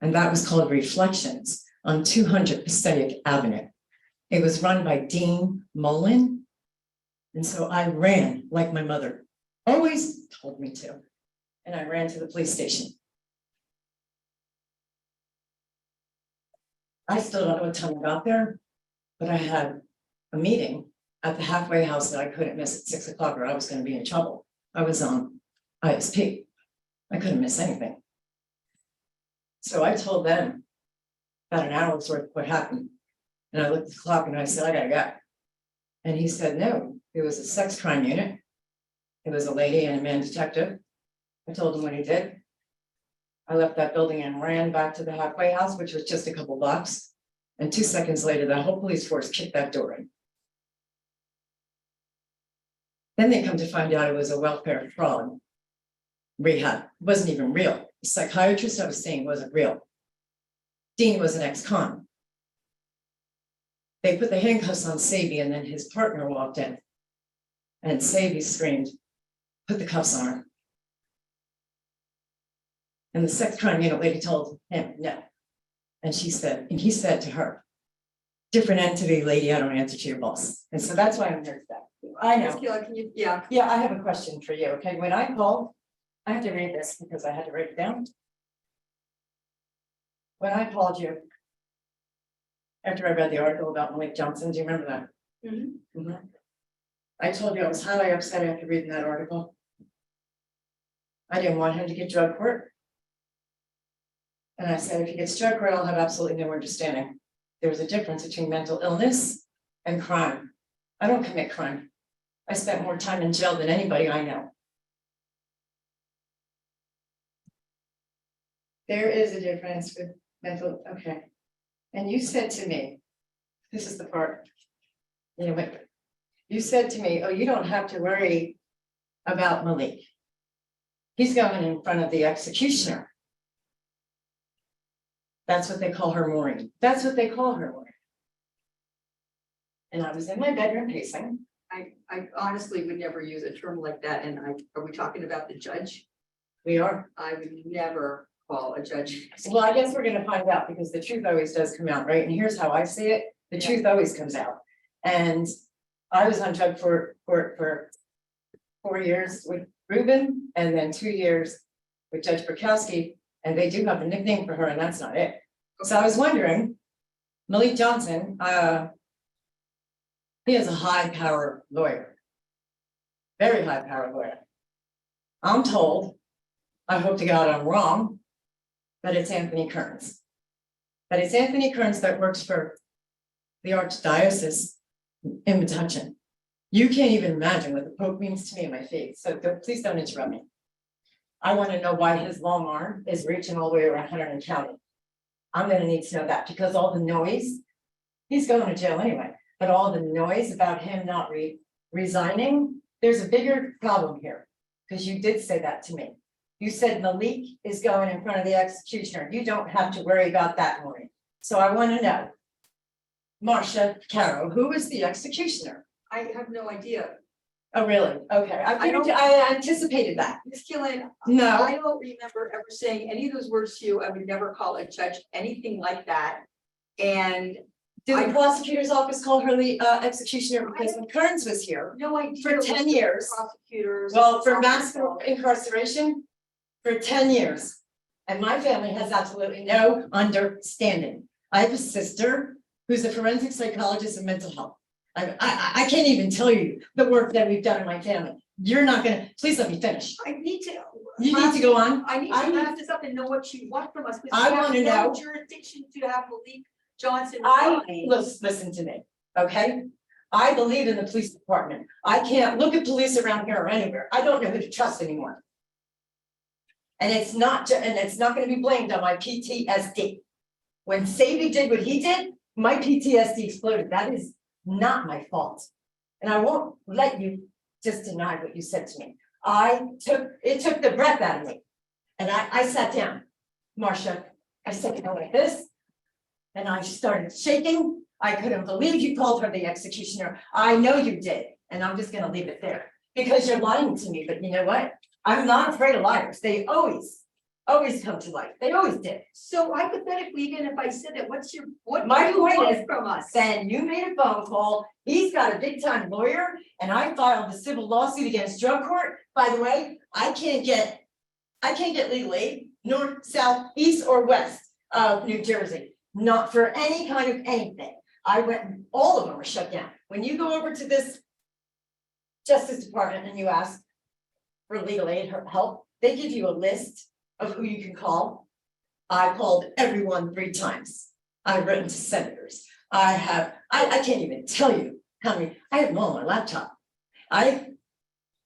And that was called Reflections on 200 Passaic Avenue. It was run by Dean Mullen. And so I ran like my mother always told me to. And I ran to the police station. I still don't know what time I got there, but I had a meeting at the halfway house that I couldn't miss at 6 o'clock or I was gonna be in trouble. I was on ISP. I couldn't miss anything. So I told them about an hour's worth of what happened. And I looked at the clock and I said, I gotta go. And he said, no, it was a sex crime unit. It was a lady and a man detective. I told him what he did. I left that building and ran back to the halfway house, which was just a couple blocks. And 2 seconds later, that whole police force kicked that door in. Then they come to find out it was a welfare fraud rehab. It wasn't even real. The psychiatrist I was seeing wasn't real. Dean was an ex-con. They put the handcuffs on Sabi and then his partner walked in. And Sabi screamed, put the cuffs on her. And the sex crime unit lady told him no. And he said to her, different entity, lady, I don't answer to your boss. And so that's why I'm here today. I know. Ms. Keeler, can you, yeah, Yeah, I have a question for you, okay? When I called, I have to read this because I had to write it down. When I called you, after I read the article about Malik Johnson, do you remember that? Mhm. I told you I was highly upset after reading that article. I didn't want him to get drug court. And I said, if he gets drug court, I'll have absolutely no understanding. There's a difference between mental illness and crime. I don't commit crime. I spent more time in jail than anybody I know. There is a difference with mental, okay. And you said to me, this is the part. Anyway, you said to me, oh, you don't have to worry about Malik. He's going in front of the executioner. That's what they call her, Maureen. That's what they call her, Maureen. And I was in my bedroom pacing. I honestly would never use a term like that, and are we talking about the judge? We are. I would never call a judge. Well, I guess we're gonna find out because the truth always does come out, right? And here's how I see it. The truth always comes out. And I was on drug court for 4 years with Ruben and then 2 years with Judge Burkowski. And they do have a nickname for her and that's not it. So I was wondering, Malik Johnson, he is a high power lawyer. Very high power lawyer. I'm told, I hope to God I'm wrong, that it's Anthony Kearns. That it's Anthony Kearns that works for the Archdiocese in Metuchen. You can't even imagine what the Pope means to me in my faith, so please don't interrupt me. I want to know why his long arm is reaching all the way around Hunterdon County. I'm gonna need to know that because all the noise, he's going to jail anyway, but all the noise about him not resigning, there's a bigger problem here. Because you did say that to me. You said Malik is going in front of the executioner. You don't have to worry about that, Maureen. So I want to know, Marcia Caro, who is the executioner? I have no idea. Oh, really? Okay, I anticipated that. Ms. Keelan, No. I don't remember ever saying any of those words to you. I would never call a judge anything like that. And Did the prosecutor's office call her the executioner because when Kearns was here? no idea. For 10 years. Prosecutors. Well, for mass incarceration, for 10 years. And my family has absolutely no understanding. I have a sister who's a forensic psychologist in mental health. I can't even tell you the work that we've done in my family. You're not gonna, please let me finish. I need to. You need to go on. I need to wrap this up and know what you want from us. because I we have wanna no know- Jurisdiction to have Malik Johnson. Listen to me, okay? I believe in the police department. I can't look at police around here or anywhere. I don't know who to trust anymore. And it's not gonna be blamed on my PTSD. When Sadie did what he did, my PTSD exploded. That is not my fault. And I won't let you just deny what you said to me. It took the breath out of me. And I sat down. Marcia, I said, you know, like this. And I started shaking. I couldn't believe you called her the executioner. I know you did, and I'm just gonna leave it there. Because you're lying to me, but you know what? I'm not afraid of liars. They always come to light. They always did. So hypothetically, even if I said that, what My do you point want is, from us? Then you made a phone call. He's got a big time lawyer, and I filed a civil lawsuit against drug court. By the way, I can't get legal aid, north, south, east, or west of New Jersey, not for any kind of anything. I went, all of them are shut down. When you go over to this Justice Department and you ask for legal aid or help, they give you a list of who you can call. I called everyone 3 times. I've written to senators. I can't even tell you how many, I have them all on my laptop. I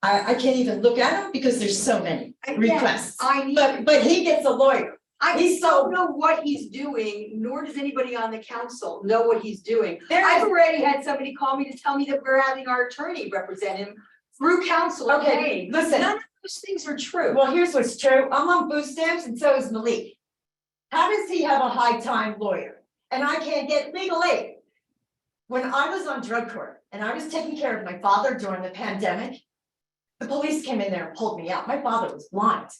can't even look at them because there's so many requests. But he gets a lawyer. I He's don't so- know what he's doing, nor does anybody on the council know what he's doing. There I've is- already had somebody call me to tell me that we're having our attorney represent him through council. Okay, listen. None of those things are true. Well, here's what's true. I'm on booth stamps and so is Malik. How does he have a high time lawyer? And I can't get legal aid. When I was on drug court and I was taking care of my father during the pandemic, the police came in there and pulled me out. My father was blind.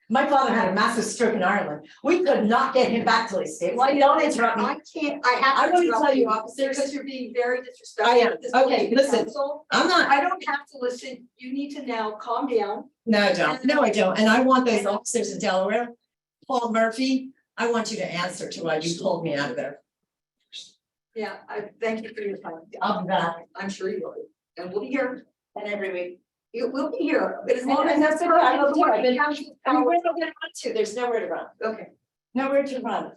My father had a massive stroke in Ireland. We could not get him back till he stayed. Why don't interrupt me? I can't, I have I to want to interrupt tell you, you officers. because you're being very disrespectful. I am. at this Okay, point to listen. council. I'm not, I don't have to listen. You need to now calm down. no, I don't. No, I don't. And I want those officers in Delaware, Paul Murphy, I want you to answer to why you pulled me out of there. Yeah, I thank you for your time. I'll be back. I'm sure you will. And we'll be here. And every week. You will be here, but as long as And that's that's okay. I part of don't the care. council. Everywhere I'm gonna run to, there's nowhere to run. Okay, Nowhere to run.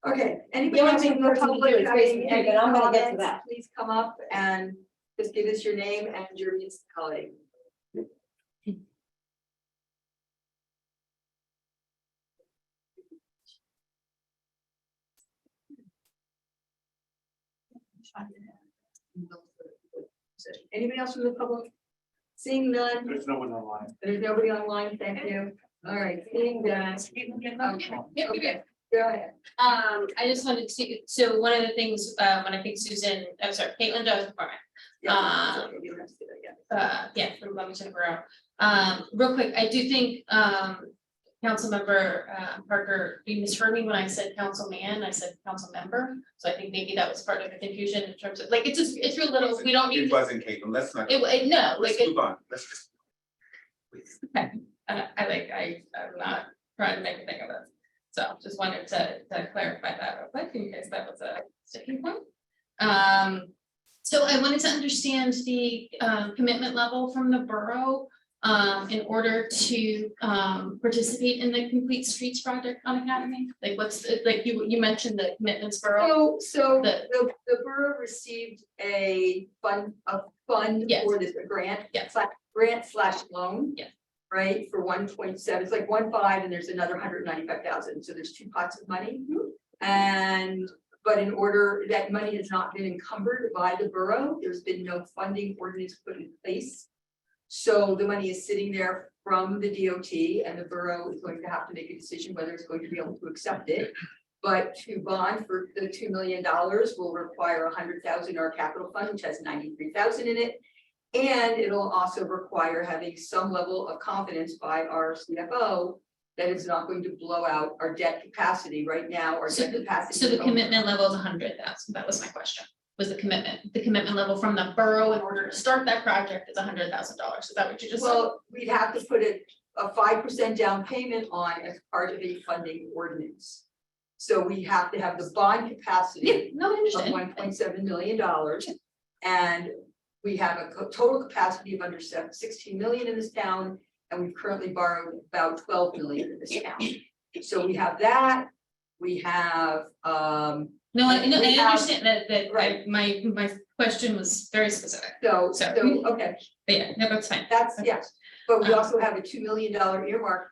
okay. Anybody The only else thing in the person to do public is raise having their hand, any but I'm gonna get to comments, that. please come up and just give us your name and your municipality. Anybody else from the public? Seeing none, There's no one online. there's nobody online, thank you. All right, seeing that. Okay, go ahead. I just wanted to, so one of the things, when I think Susan, I'm sorry, Caitlin Does department, Yeah, you don't have to do that yet. yeah, from Wilmington Borough. Real quick, I do think, Councilmember Parker, you misheard me when I said councilman, I said council member. So I think maybe that was part of the confusion in terms of, like, it's just, it's real little, we don't need. It wasn't Caitlin, let's not. No, like, Let's move on, let's just. Please. I'm not trying to make a thing of it. So just wanted to clarify that real quick in case that was a sticking point. So I wanted to understand the commitment level from the borough in order to participate in the Complete Streets project on Academy. Like what's, like you mentioned the commitments borough. So The- the borough received a fund Yes. for this, a grant. Yes. Grant/loan. Yes. Right, for 1.7, it's like 1.5 and there's another 195,000, so there's 2 pots of money. And, but in order, that money has not been encumbered by the borough, there's been no funding ordinance put in place. So the money is sitting there from the DOT and the borough is going to have to make a decision whether it's going to be able to accept it. But to bond for the $2 million will require 100,000 our capital fund, which has 93,000 in it. And it'll also require having some level of confidence by our CFO that it's not going to blow out our debt capacity right now, our debt capacity. So the is over. commitment level is 100,000, that was my question, was the commitment level from the borough in order to start that project is $100,000, is that what you just said? Well, we'd have to put a 5% down payment on as part of a funding ordinance. So we have to have the bond Yeah, capacity no, I of understand. $1.7 million. And we have a total capacity of under 16 million in this town, and we've currently borrowed about 12 million in this town. So we have that, we have, No, we I have- understand that, Right. my question was very specific, so, Sorry. okay, but yeah, no, that's fine. that's, yes. But we also have a $2 million earmark.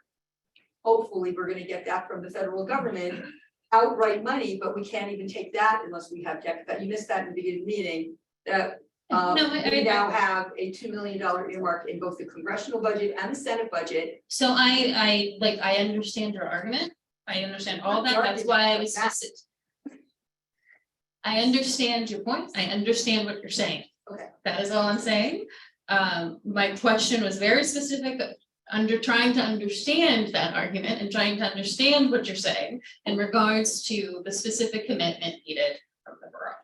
Hopefully, we're gonna get that from the federal government, outright money, but we can't even take that unless we have debt. But you missed that in the beginning of the meeting, that No, I- we now have a $2 million earmark in both the congressional budget and the Senate budget. So I understand your argument, I understand all that, that's why I was. I understand your point, I understand what you're saying. Okay. That is all I'm saying. My question was very specific, trying to understand that argument and trying to understand what you're saying in regards to the specific commitment needed from the borough.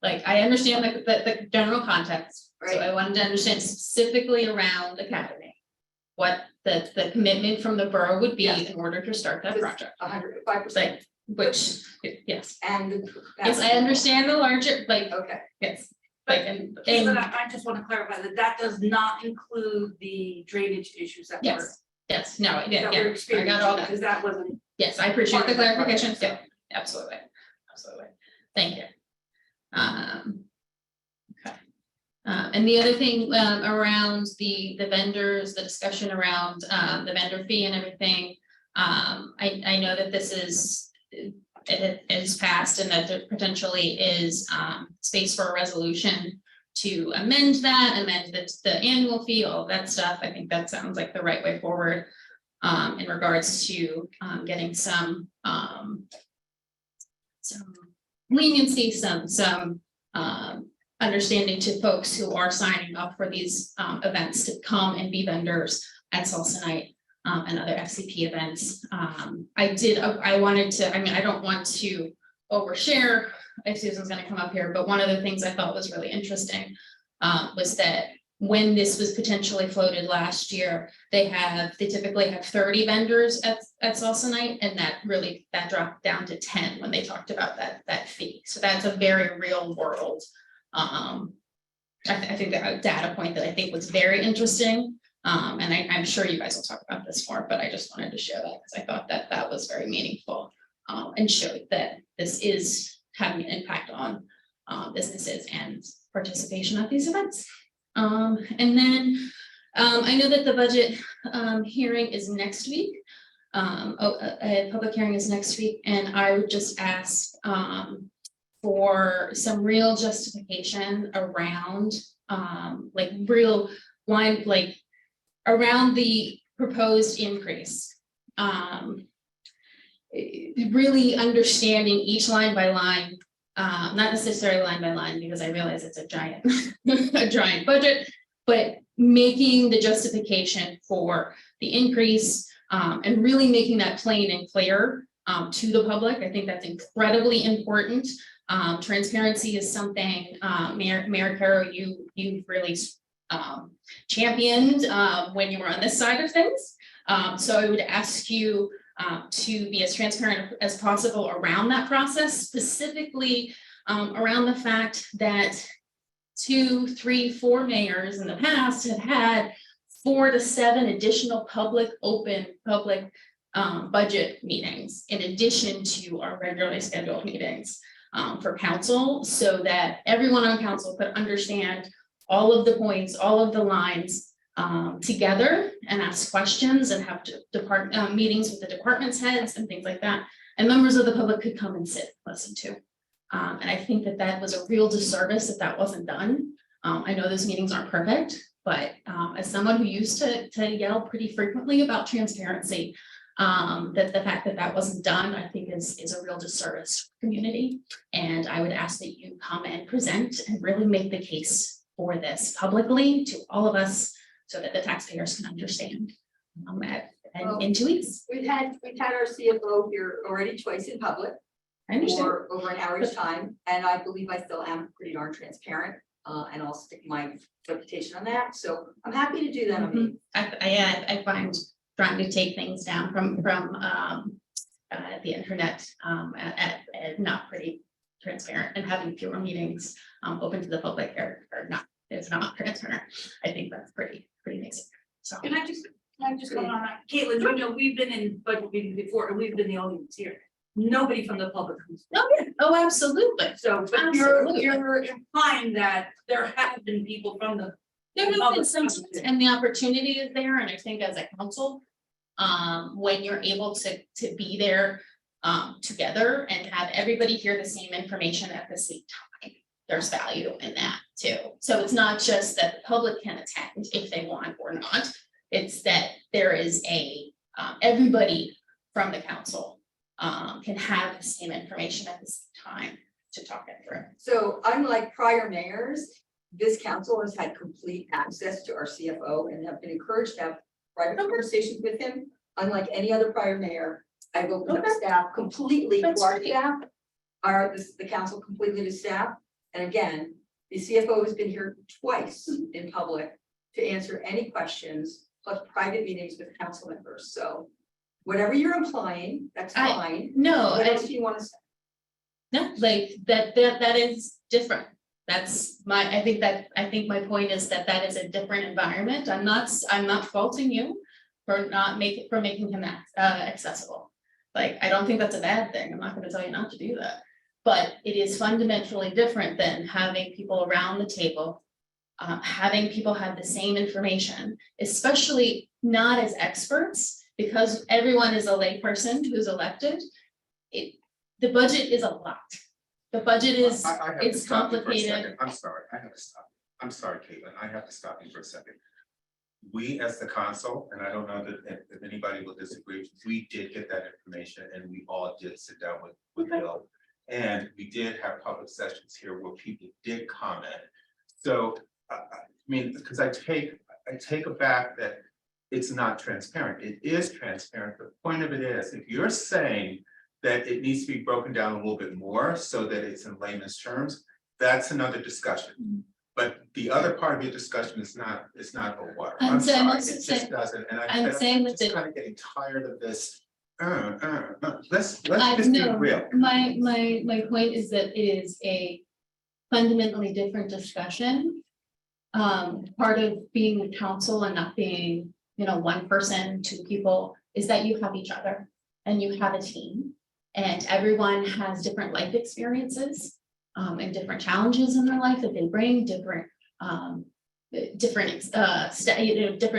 Like, I understand the general context, so I wanted to understand specifically around Academy. What the commitment from the borough would be Yes. in order to start that project, 105%. like, which, yes. And. Yes, I understand the larger, like, Okay. yes, like, and, Caitlin, I just want to clarify that does not include the drainage issues that were. yes, no, that yeah, we're I got experiencing, all that. because that wasn't. Yes, I appreciate part the of that clarification, project, yeah, absolutely, absolutely, thank you. Okay. And the other thing, around the vendors, the discussion around, the vendor fee and everything. I know that this is, it is passed and that there potentially is, space for a resolution to amend the annual fee, all of that stuff. I think that sounds like the right way forward. In regards to getting some leniency, some understanding to folks who are signing up for these events to come and be vendors at Salsa Night and other FCP events. I wanted to, I mean, I don't want to overshare if Susan's gonna come up here, but one of the things I thought was really interesting was that when this was potentially floated last year, they typically have 30 vendors at Salsa Night, and that dropped down to 10 when they talked about that fee. So that's a very real world. I think that a data point that I think was very interesting. And I'm sure you guys will talk about this more, but I just wanted to share that because I thought that was very meaningful and showed that this is having an impact on businesses and participation at these events. And then I know that the budget hearing is next week. A public hearing is next week, and I would just ask for some real justification around real line, around the proposed increase. Really understanding each line by line. Not necessarily line by line, because I realize it's a giant, a giant budget, but making the justification for the increase and really making that plain and clear to the public. I think that's incredibly important. Transparency is something, Mayor Carroll, you really championed when you were on this side of things. So I would ask you to be as transparent as possible around that process, specifically around the fact that 2, 3, 4 mayors in the past have had 4 to 7 additional public budget meetings in addition to our regularly scheduled meetings for council, so that everyone on council could understand all of the points, all of the lines together and ask questions and have meetings with the department's heads and things like that. And members of the public could come and sit, listen to. And I think that was a real disservice if that wasn't done. I know those meetings aren't perfect, but as someone who used to yell pretty frequently about transparency, that the fact that wasn't done, I think is a real disservice to the community. And I would ask that you come and present and really make the case for this publicly to all of us, so that the taxpayers can understand in 2 weeks. We've had our CFO here already twice in public I understand. for over an hour's time, and I believe I still am pretty darn transparent. And I'll stick my reputation on that, so I'm happy to do that. I mean, I find trying to take things down from the internet at not pretty transparent, and having fewer meetings open to the public are not, it's not transparent. I think that's pretty basic. So Can I just go on that? Caitlin, you know, we've been in budget meetings before, and we've been the audience here. Nobody from the public comes. oh, absolutely. So, but Absolutely. you're implying that there have been people from the. There have been some, and the opportunity is there, and I think as a council, when you're able to be there together and have everybody hear the same information at the same time, there's value in that too. So it's not just that the public can attend if they want or not, it's that there is everybody from the council can have the same information at the same time to talk it through. So unlike prior mayors, this council has had complete access to our CFO and have been encouraged to have private conversations with him. Unlike any other prior mayor, I've opened up Okay. staff completely to That's our great. staff. The council completely to staff. And again, the CFO has been here twice in public to answer any questions, plus private meetings with council members. So whatever you're implying, that's fine. No, What else do you want to say? no, like that is different. That's I think my point is that is a different environment. I'm not faulting you for making him accessible. Like, I don't think that's a bad thing. I'm not gonna tell you not to do that. But it is fundamentally different than having people around the table, having people have the same information, especially not as experts, because everyone is a layperson who's elected. The budget is a lot. The budget is, I have to it's stop you for a complicated. second. I'm sorry, I have to stop. I'm sorry, Caitlin, I have to stop you for a second. We, as the council, and I don't know that if anybody will disagree, we did get that information and we all did sit down with Bill. And we did have public sessions here where people did comment. So, I mean, because I take aback that it's not transparent. It is transparent. The point of it is, if you're saying that it needs to be broken down a little bit more so that it's in layman's terms, that's another discussion. But the other part of your discussion is not about water. And I'm so I'm sorry, also it just saying- doesn't, and I'm saying that just the- kind of getting tired of this. Let's I just be know, real. my point is that it is a fundamentally different discussion. Part of being a council and not being, one person, two people, is that you have each other and you have a team. And everyone has different life experiences, and different challenges in their life that they bring, different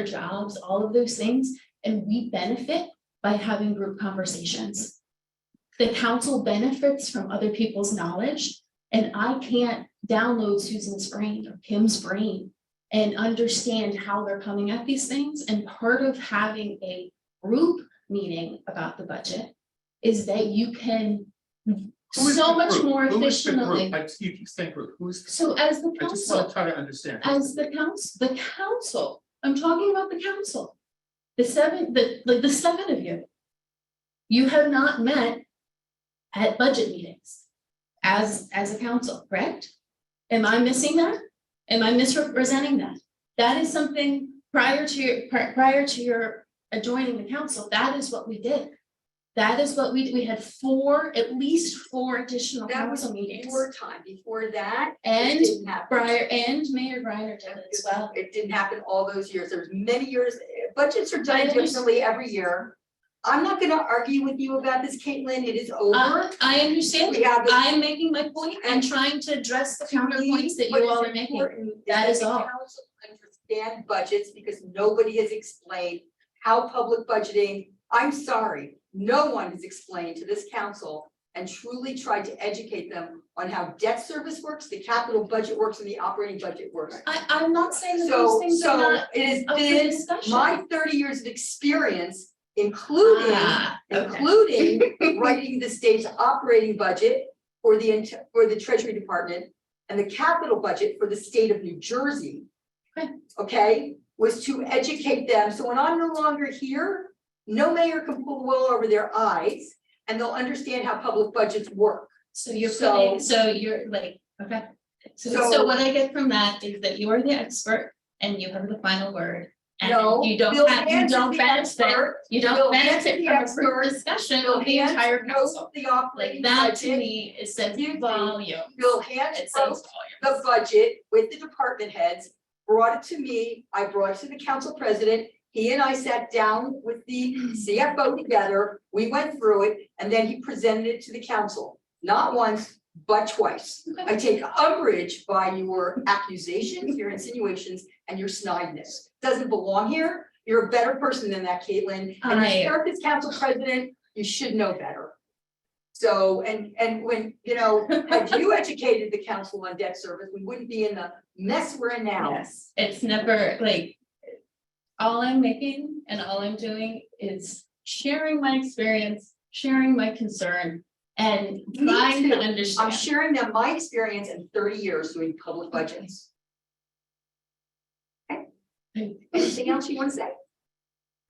jobs, all of those things. And we benefit by having group conversations. The council benefits from other people's knowledge, and I can't download Susan's brain or Kim's brain and understand how they're coming at these things. And part of having a group meeting about the budget is that you can Who is so the much group? more Who is the group? efficiently. You keep saying group, who's, So as the I just want council, to try to understand. as the council, I'm talking about the council. The seven of you. You have not met at budget meetings as a council, correct? Am I missing that? Am I misrepresenting that? That is something prior to your joining the council, that is what we did. That is what we had at least four additional That was council meetings. before time. Before that. it And didn't happen. Mayor Griner did it as well. It didn't happen all those years. There was many years, budgets are I done understand. differently every year. I'm not gonna argue with you about this, Caitlin. It is over. I understand. We have. I'm making my point and trying to address the counterpoints that you all are making. That is all. Understand budgets because nobody has explained how public budgeting, I'm sorry, no one has explained to this council and truly tried to educate them on how debt service works, the capital budget works, and the operating budget works. I'm not saying that those So, things are so not it has up for been discussion. my 30 years of experience, including Okay. including writing the state's operating budget for the Treasury Department and the capital budget for the state of New Jersey. Okay. Okay, was to educate them, so when I'm no longer here, no mayor can pull the wool over their eyes and they'll understand how public budgets work. So you're So- putting, so you're like, okay. So So- what I get from that is that you are the expert and you have the final word. And No, you Bill don't Hans is the benefit, expert. you Bill don't Hans is benefit the from a expert. group discussion Bill of the Hans entire knows council. the operating Like that to budget. me, it says Excuse me. volume. Bill Hans It wrote says the volume. budget with the department heads, brought it to me, I brought it to the council president. He and I sat down with the CFO together, we went through it, and then he presented it to the council, not once, but twice. I take umbrage by your accusations, your insinuations, and your snidness. Doesn't belong here, you're a better person than that, Caitlin, and I- you served as council president, you should know better. So, and when, had you educated the council on debt service, we wouldn't be in the mess we're in now. Yes, it's never like. All I'm making and all I'm doing is sharing my experience sharing my concern and trying to I'm understand. sharing them my experience in 30 years doing public budgets. Okay. Anything else you want to say?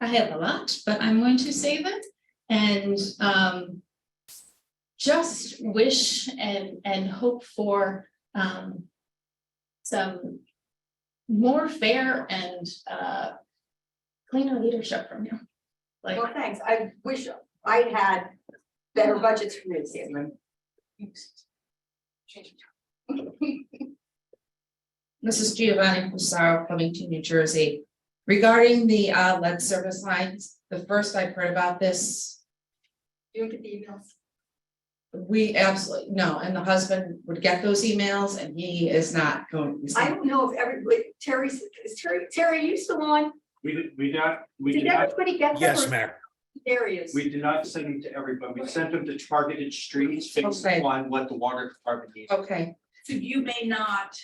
I have a lot, but I'm going to save it and just wish and hope for some more fair and cleaner leadership from you. Like, Well, thanks. I wish I'd had better budgets for this year. This is Giovanni Fusaro, Flemington, New Jersey. Regarding the lead service lines, the first I've heard about this, You don't get the emails. we absolutely, no, and the husband would get those emails and he is not going. he's I not- don't know if everybody, Terry, you still on? We did Did not, everybody get them? Yes, or Mayor. Areas. we did not send them to everybody. We sent them to targeted streets based Okay. on what the water department needs. Okay, So you may not.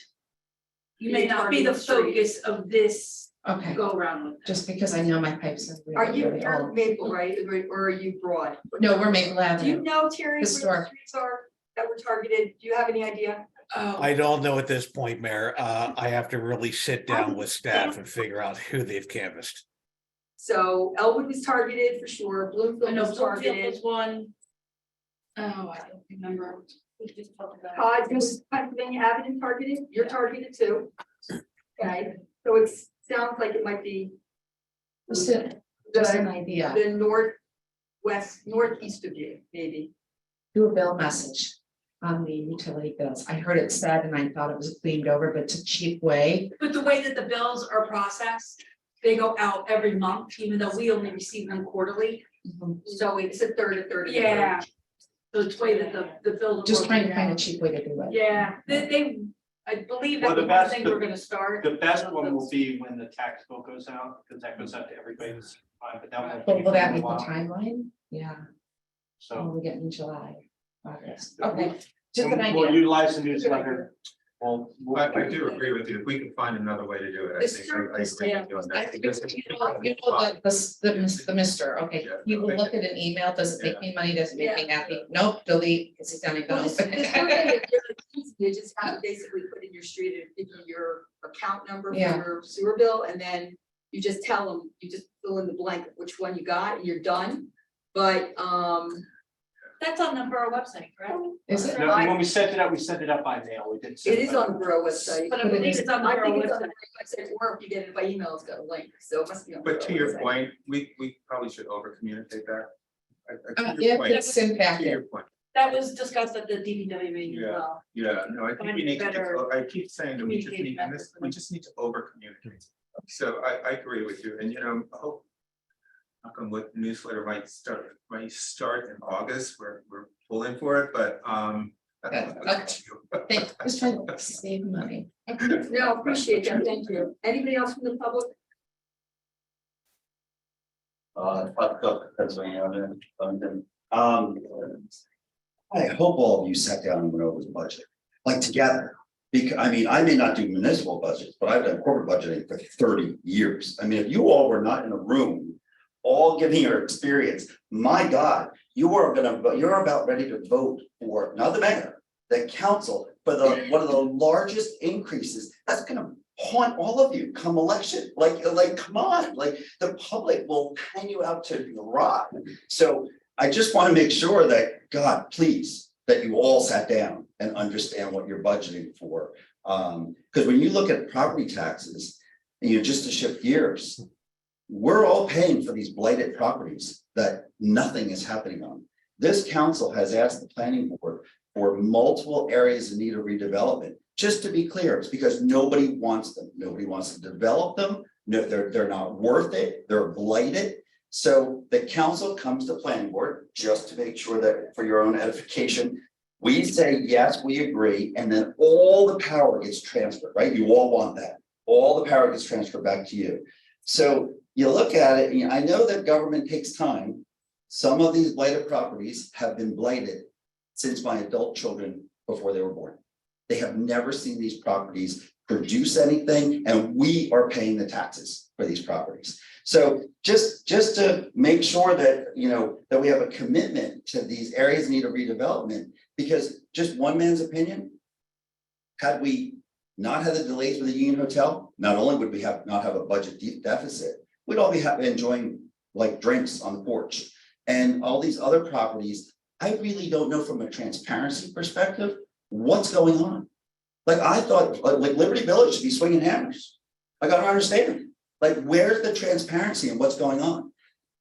You Be may not be the targeted street. focus of this okay, go around with. just because I know my pipes are Are really, you, really you're old. Maple, right, or are you Broad? No, we're Maple Do you Avenue. know, Terry, where the Historic. streets are that were targeted? Do you have any idea? Oh, I don't know at this point, Mayor. I have to really sit down with staff and figure out who they've canvassed. So Elwood was targeted for sure, I Bloomfield know was Bloomfield targeted, was one. Oh, I don't remember. We just talked about it. Hodges, Pennsylvania Avenue targeted, you're targeted too. Okay, so it sounds like it might be Just an the, idea, the northeast of you, maybe. do a bill message on the utility bills. I heard it said and I thought it was cleaned over, but it's a cheap way. But the way that the bills are processed, they go out every month, even though we only receive them quarterly. So it's a third, a third. a third. Yeah. So it's way that the bills. are Just trying to broken find a down. cheap way to do it. Yeah, they, I believe Well, that the the one best- thing we're gonna start. The best one will be when the tax bill goes out, because that goes out to everybody, this time, but that won't. But be will that for a be the while. timeline? Yeah, So. we get in July, August, okay, just an We'll idea. utilize the newsletter. Well, I do agree with you. If we can find another way to do it, I think. I agree with you on that, because it's- The mister, okay, Yeah, he will okay. look at an email, does it make me money, does it make me happy? Nope, delete, because he's not even Well, gonna this open this it. survey, you just have to basically put in your street, and give you your account number for Yeah. your sewer bill, and then you just tell them, you just fill in the blank of which one you got, and you're done. But, That's on the borough website, correct? Is it? No, when we sent it up by mail, we didn't. send it is by- on the borough website. But I believe it's on the I borough think it's on the website. borough website, or if you get it by email, it's got a link, so it must be on. the But to borough your website. point, we probably should over communicate that. To your Yeah, point, it's to your impacted, point. That was discussed at the DPW meeting as Yeah. well. Yeah, no, I think Find we need better to, I keep saying that we just communicating need, methods. we just need to over communicate. So I agree with you, and I hope. Knock on wood, newsletter might start in August, we're pulling for it, but that's up to you. just trying to save money. No, appreciate that, thank you. Anybody else from the public? Pennsylvania Avenue, London. I hope all of you sat down and went over the budget, like together. Because, I mean, I may not do municipal budgets, but I've done corporate budgeting for 30 years. I mean, if you all were not in a room, all giving your experience, my God, you're about ready to vote for, not the mayor, the council, for one of the largest increases. That's gonna haunt all of you come election, like, come on, like, the public will hang you out to rot. So I just want to make sure that, God, please, that you all sat down and understand what you're budgeting for. Because when you look at property taxes, and just to shift gears, we're all paying for these blighted properties that nothing is happening on. This council has asked the planning board for multiple areas in need of redevelopment. Just to be clear, it's because nobody wants them. Nobody wants to develop them. No, they're not worth it. They're blighted. So the council comes to planning board just to make sure that for your own edification, we say, yes, we agree, and then all the power gets transferred, right? You all want that. All the power gets transferred back to you. So you look at it, and I know that government takes time. Some of these blighted properties have been blighted since my adult children before they were born. They have never seen these properties produce anything, and we are paying the taxes for these properties. So just to make sure that, you know, that we have a commitment to these areas need a redevelopment, because just one man's opinion. Had we not had the delays with the Union Hotel, not only would we not have a budget deficit, we'd all be happy enjoying like drinks on the porch. And all these other properties, I really don't know from a transparency perspective, what's going on. Like I thought, like Liberty Village should be swinging hammers. I gotta understand, like, where's the transparency and what's going on?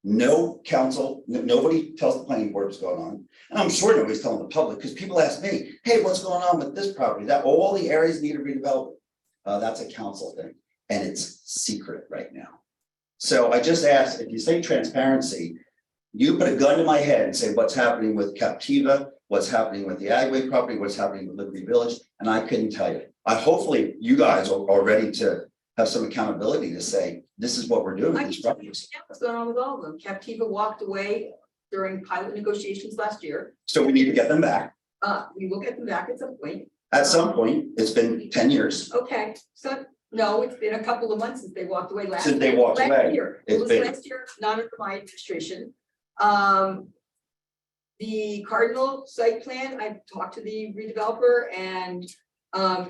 No council, nobody tells the planning board what's going on. And I'm sure nobody's telling the public, because people ask me, hey, what's going on with this property? That all the areas need a redevelopment. That's a council thing, and it's secret right now. So I just ask, if you say transparency, you put a gun to my head and say what's happening with Captiva, what's happening with the Agway property, what's happening with Liberty Village, and I couldn't tell you. Hopefully you guys are ready to have some accountability to say, this is what we're doing I with can these tell you properties. what's going on with all of them. Captiva walked away during pilot negotiations last year. So we need to get them back. We will get them back at some point. At some point, it's been 10 years Okay, so, no, it's been a couple of months since they walked away last. since they walked Last away. year, it It's was been, last year, not under my administration. The Cardinal site plan, I talked to the redeveloper and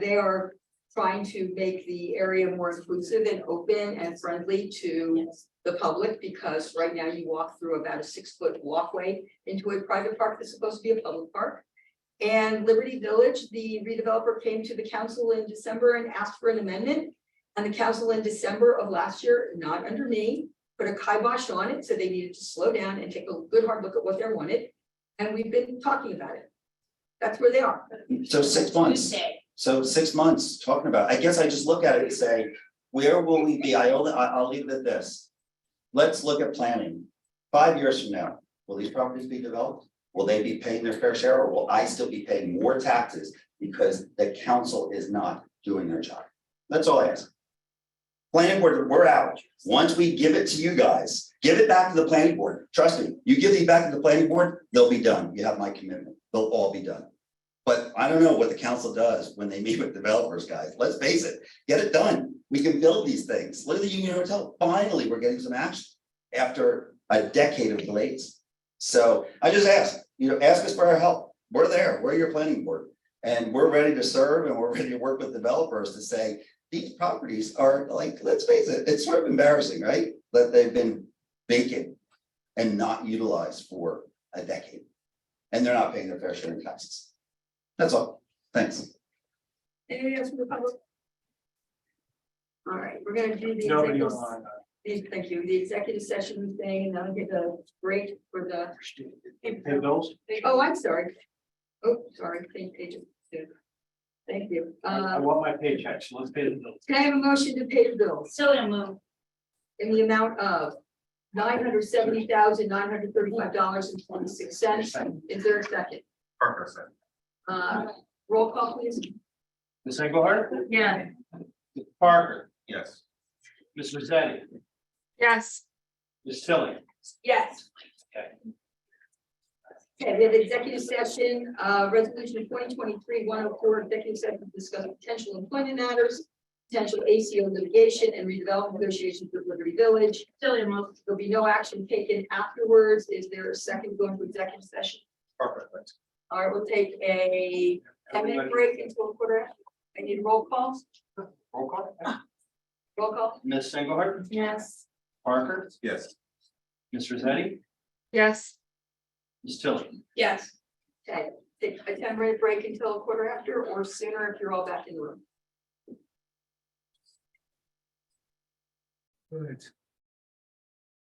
they are trying to make the area more inclusive and open and friendly to the public, because right now you walk through about a 6-foot walkway into a private park that's supposed to be a public park. And Liberty Village, the redeveloper came to the council in December and asked for an amendment. And the council in December of last year, not under me, put a kibosh on it, so they needed to slow down and take a good hard look at what they wanted. And we've been talking about it. That's where they are. so 6 months. Tuesday. So 6 months talking about, I guess I just look at it and say, where will we be? I'll leave it at this. Let's look at planning. 5 years from now, will these properties be developed? Will they be paying their fair share, or will I still be paying more taxes because the council is not doing their job? That's all I ask. Planning board, we're out. Once we give it to you guys, give it back to the planning board. Trust me, you give these back to the planning board, they'll be done. You have my commitment. They'll all be done. But I don't know what the council does when they meet with developers, guys. Let's face it, get it done. We can build these things. Look at the Union Hotel. Finally, we're getting some action after a decade of delays. So I just ask, ask us for our help. We're there. We're your planning board. And we're ready to serve, and we're ready to work with developers to say, these properties are like, let's face it, it's sort of embarrassing, right? That they've been vacant and not utilized for a decade. And they're not paying their fair share in taxes. That's all. Thanks. Anybody else from the public? All right, we're gonna do the. Nobody executive- online. Thank you, the executive session thing, and then I'll get the break for the. Pay bills? Oh, I'm sorry. Oh, sorry, page two. Thank you. I want my paycheck, so let's pay the bills. Can I have a motion to pay the bills So to move. in the amount of $970,935.26? Is there a second? Parker said. Roll call, please. Ms. Engelhardt? Yeah. Ms. Parker? Yes. Ms. Rosetti? Yes. Ms. Tilly? Yes. Okay. Okay, we have executive session, resolution 2023-104, executive session to discuss potential employment matters, potential ACO litigation and redevelopment negotiations with Liberty Village. Tilly move. There'll be no action taken afterwards. Is there a second going to executive session? Parker said. All right, we'll take a 10-minute break until a quarter. I need roll calls. Roll call? Roll call. Ms. Engelhardt? Yes. Parker? Yes. Ms. Rosetti? Yes. Ms. Tilly? Yes. Okay, take a 10-minute break until a quarter after or sooner if you're all back in the room.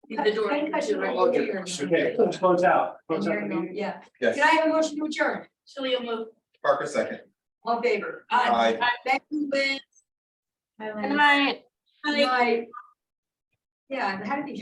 Leave the door. I cut you right here. Okay, let's close out. Close out the meeting. Yeah. Yes. Can I have a motion to adjourn? Tilly move. Parker second. All in favor? Aye. Thank you, Lynn. Good night. Good night. Yeah, and how did he?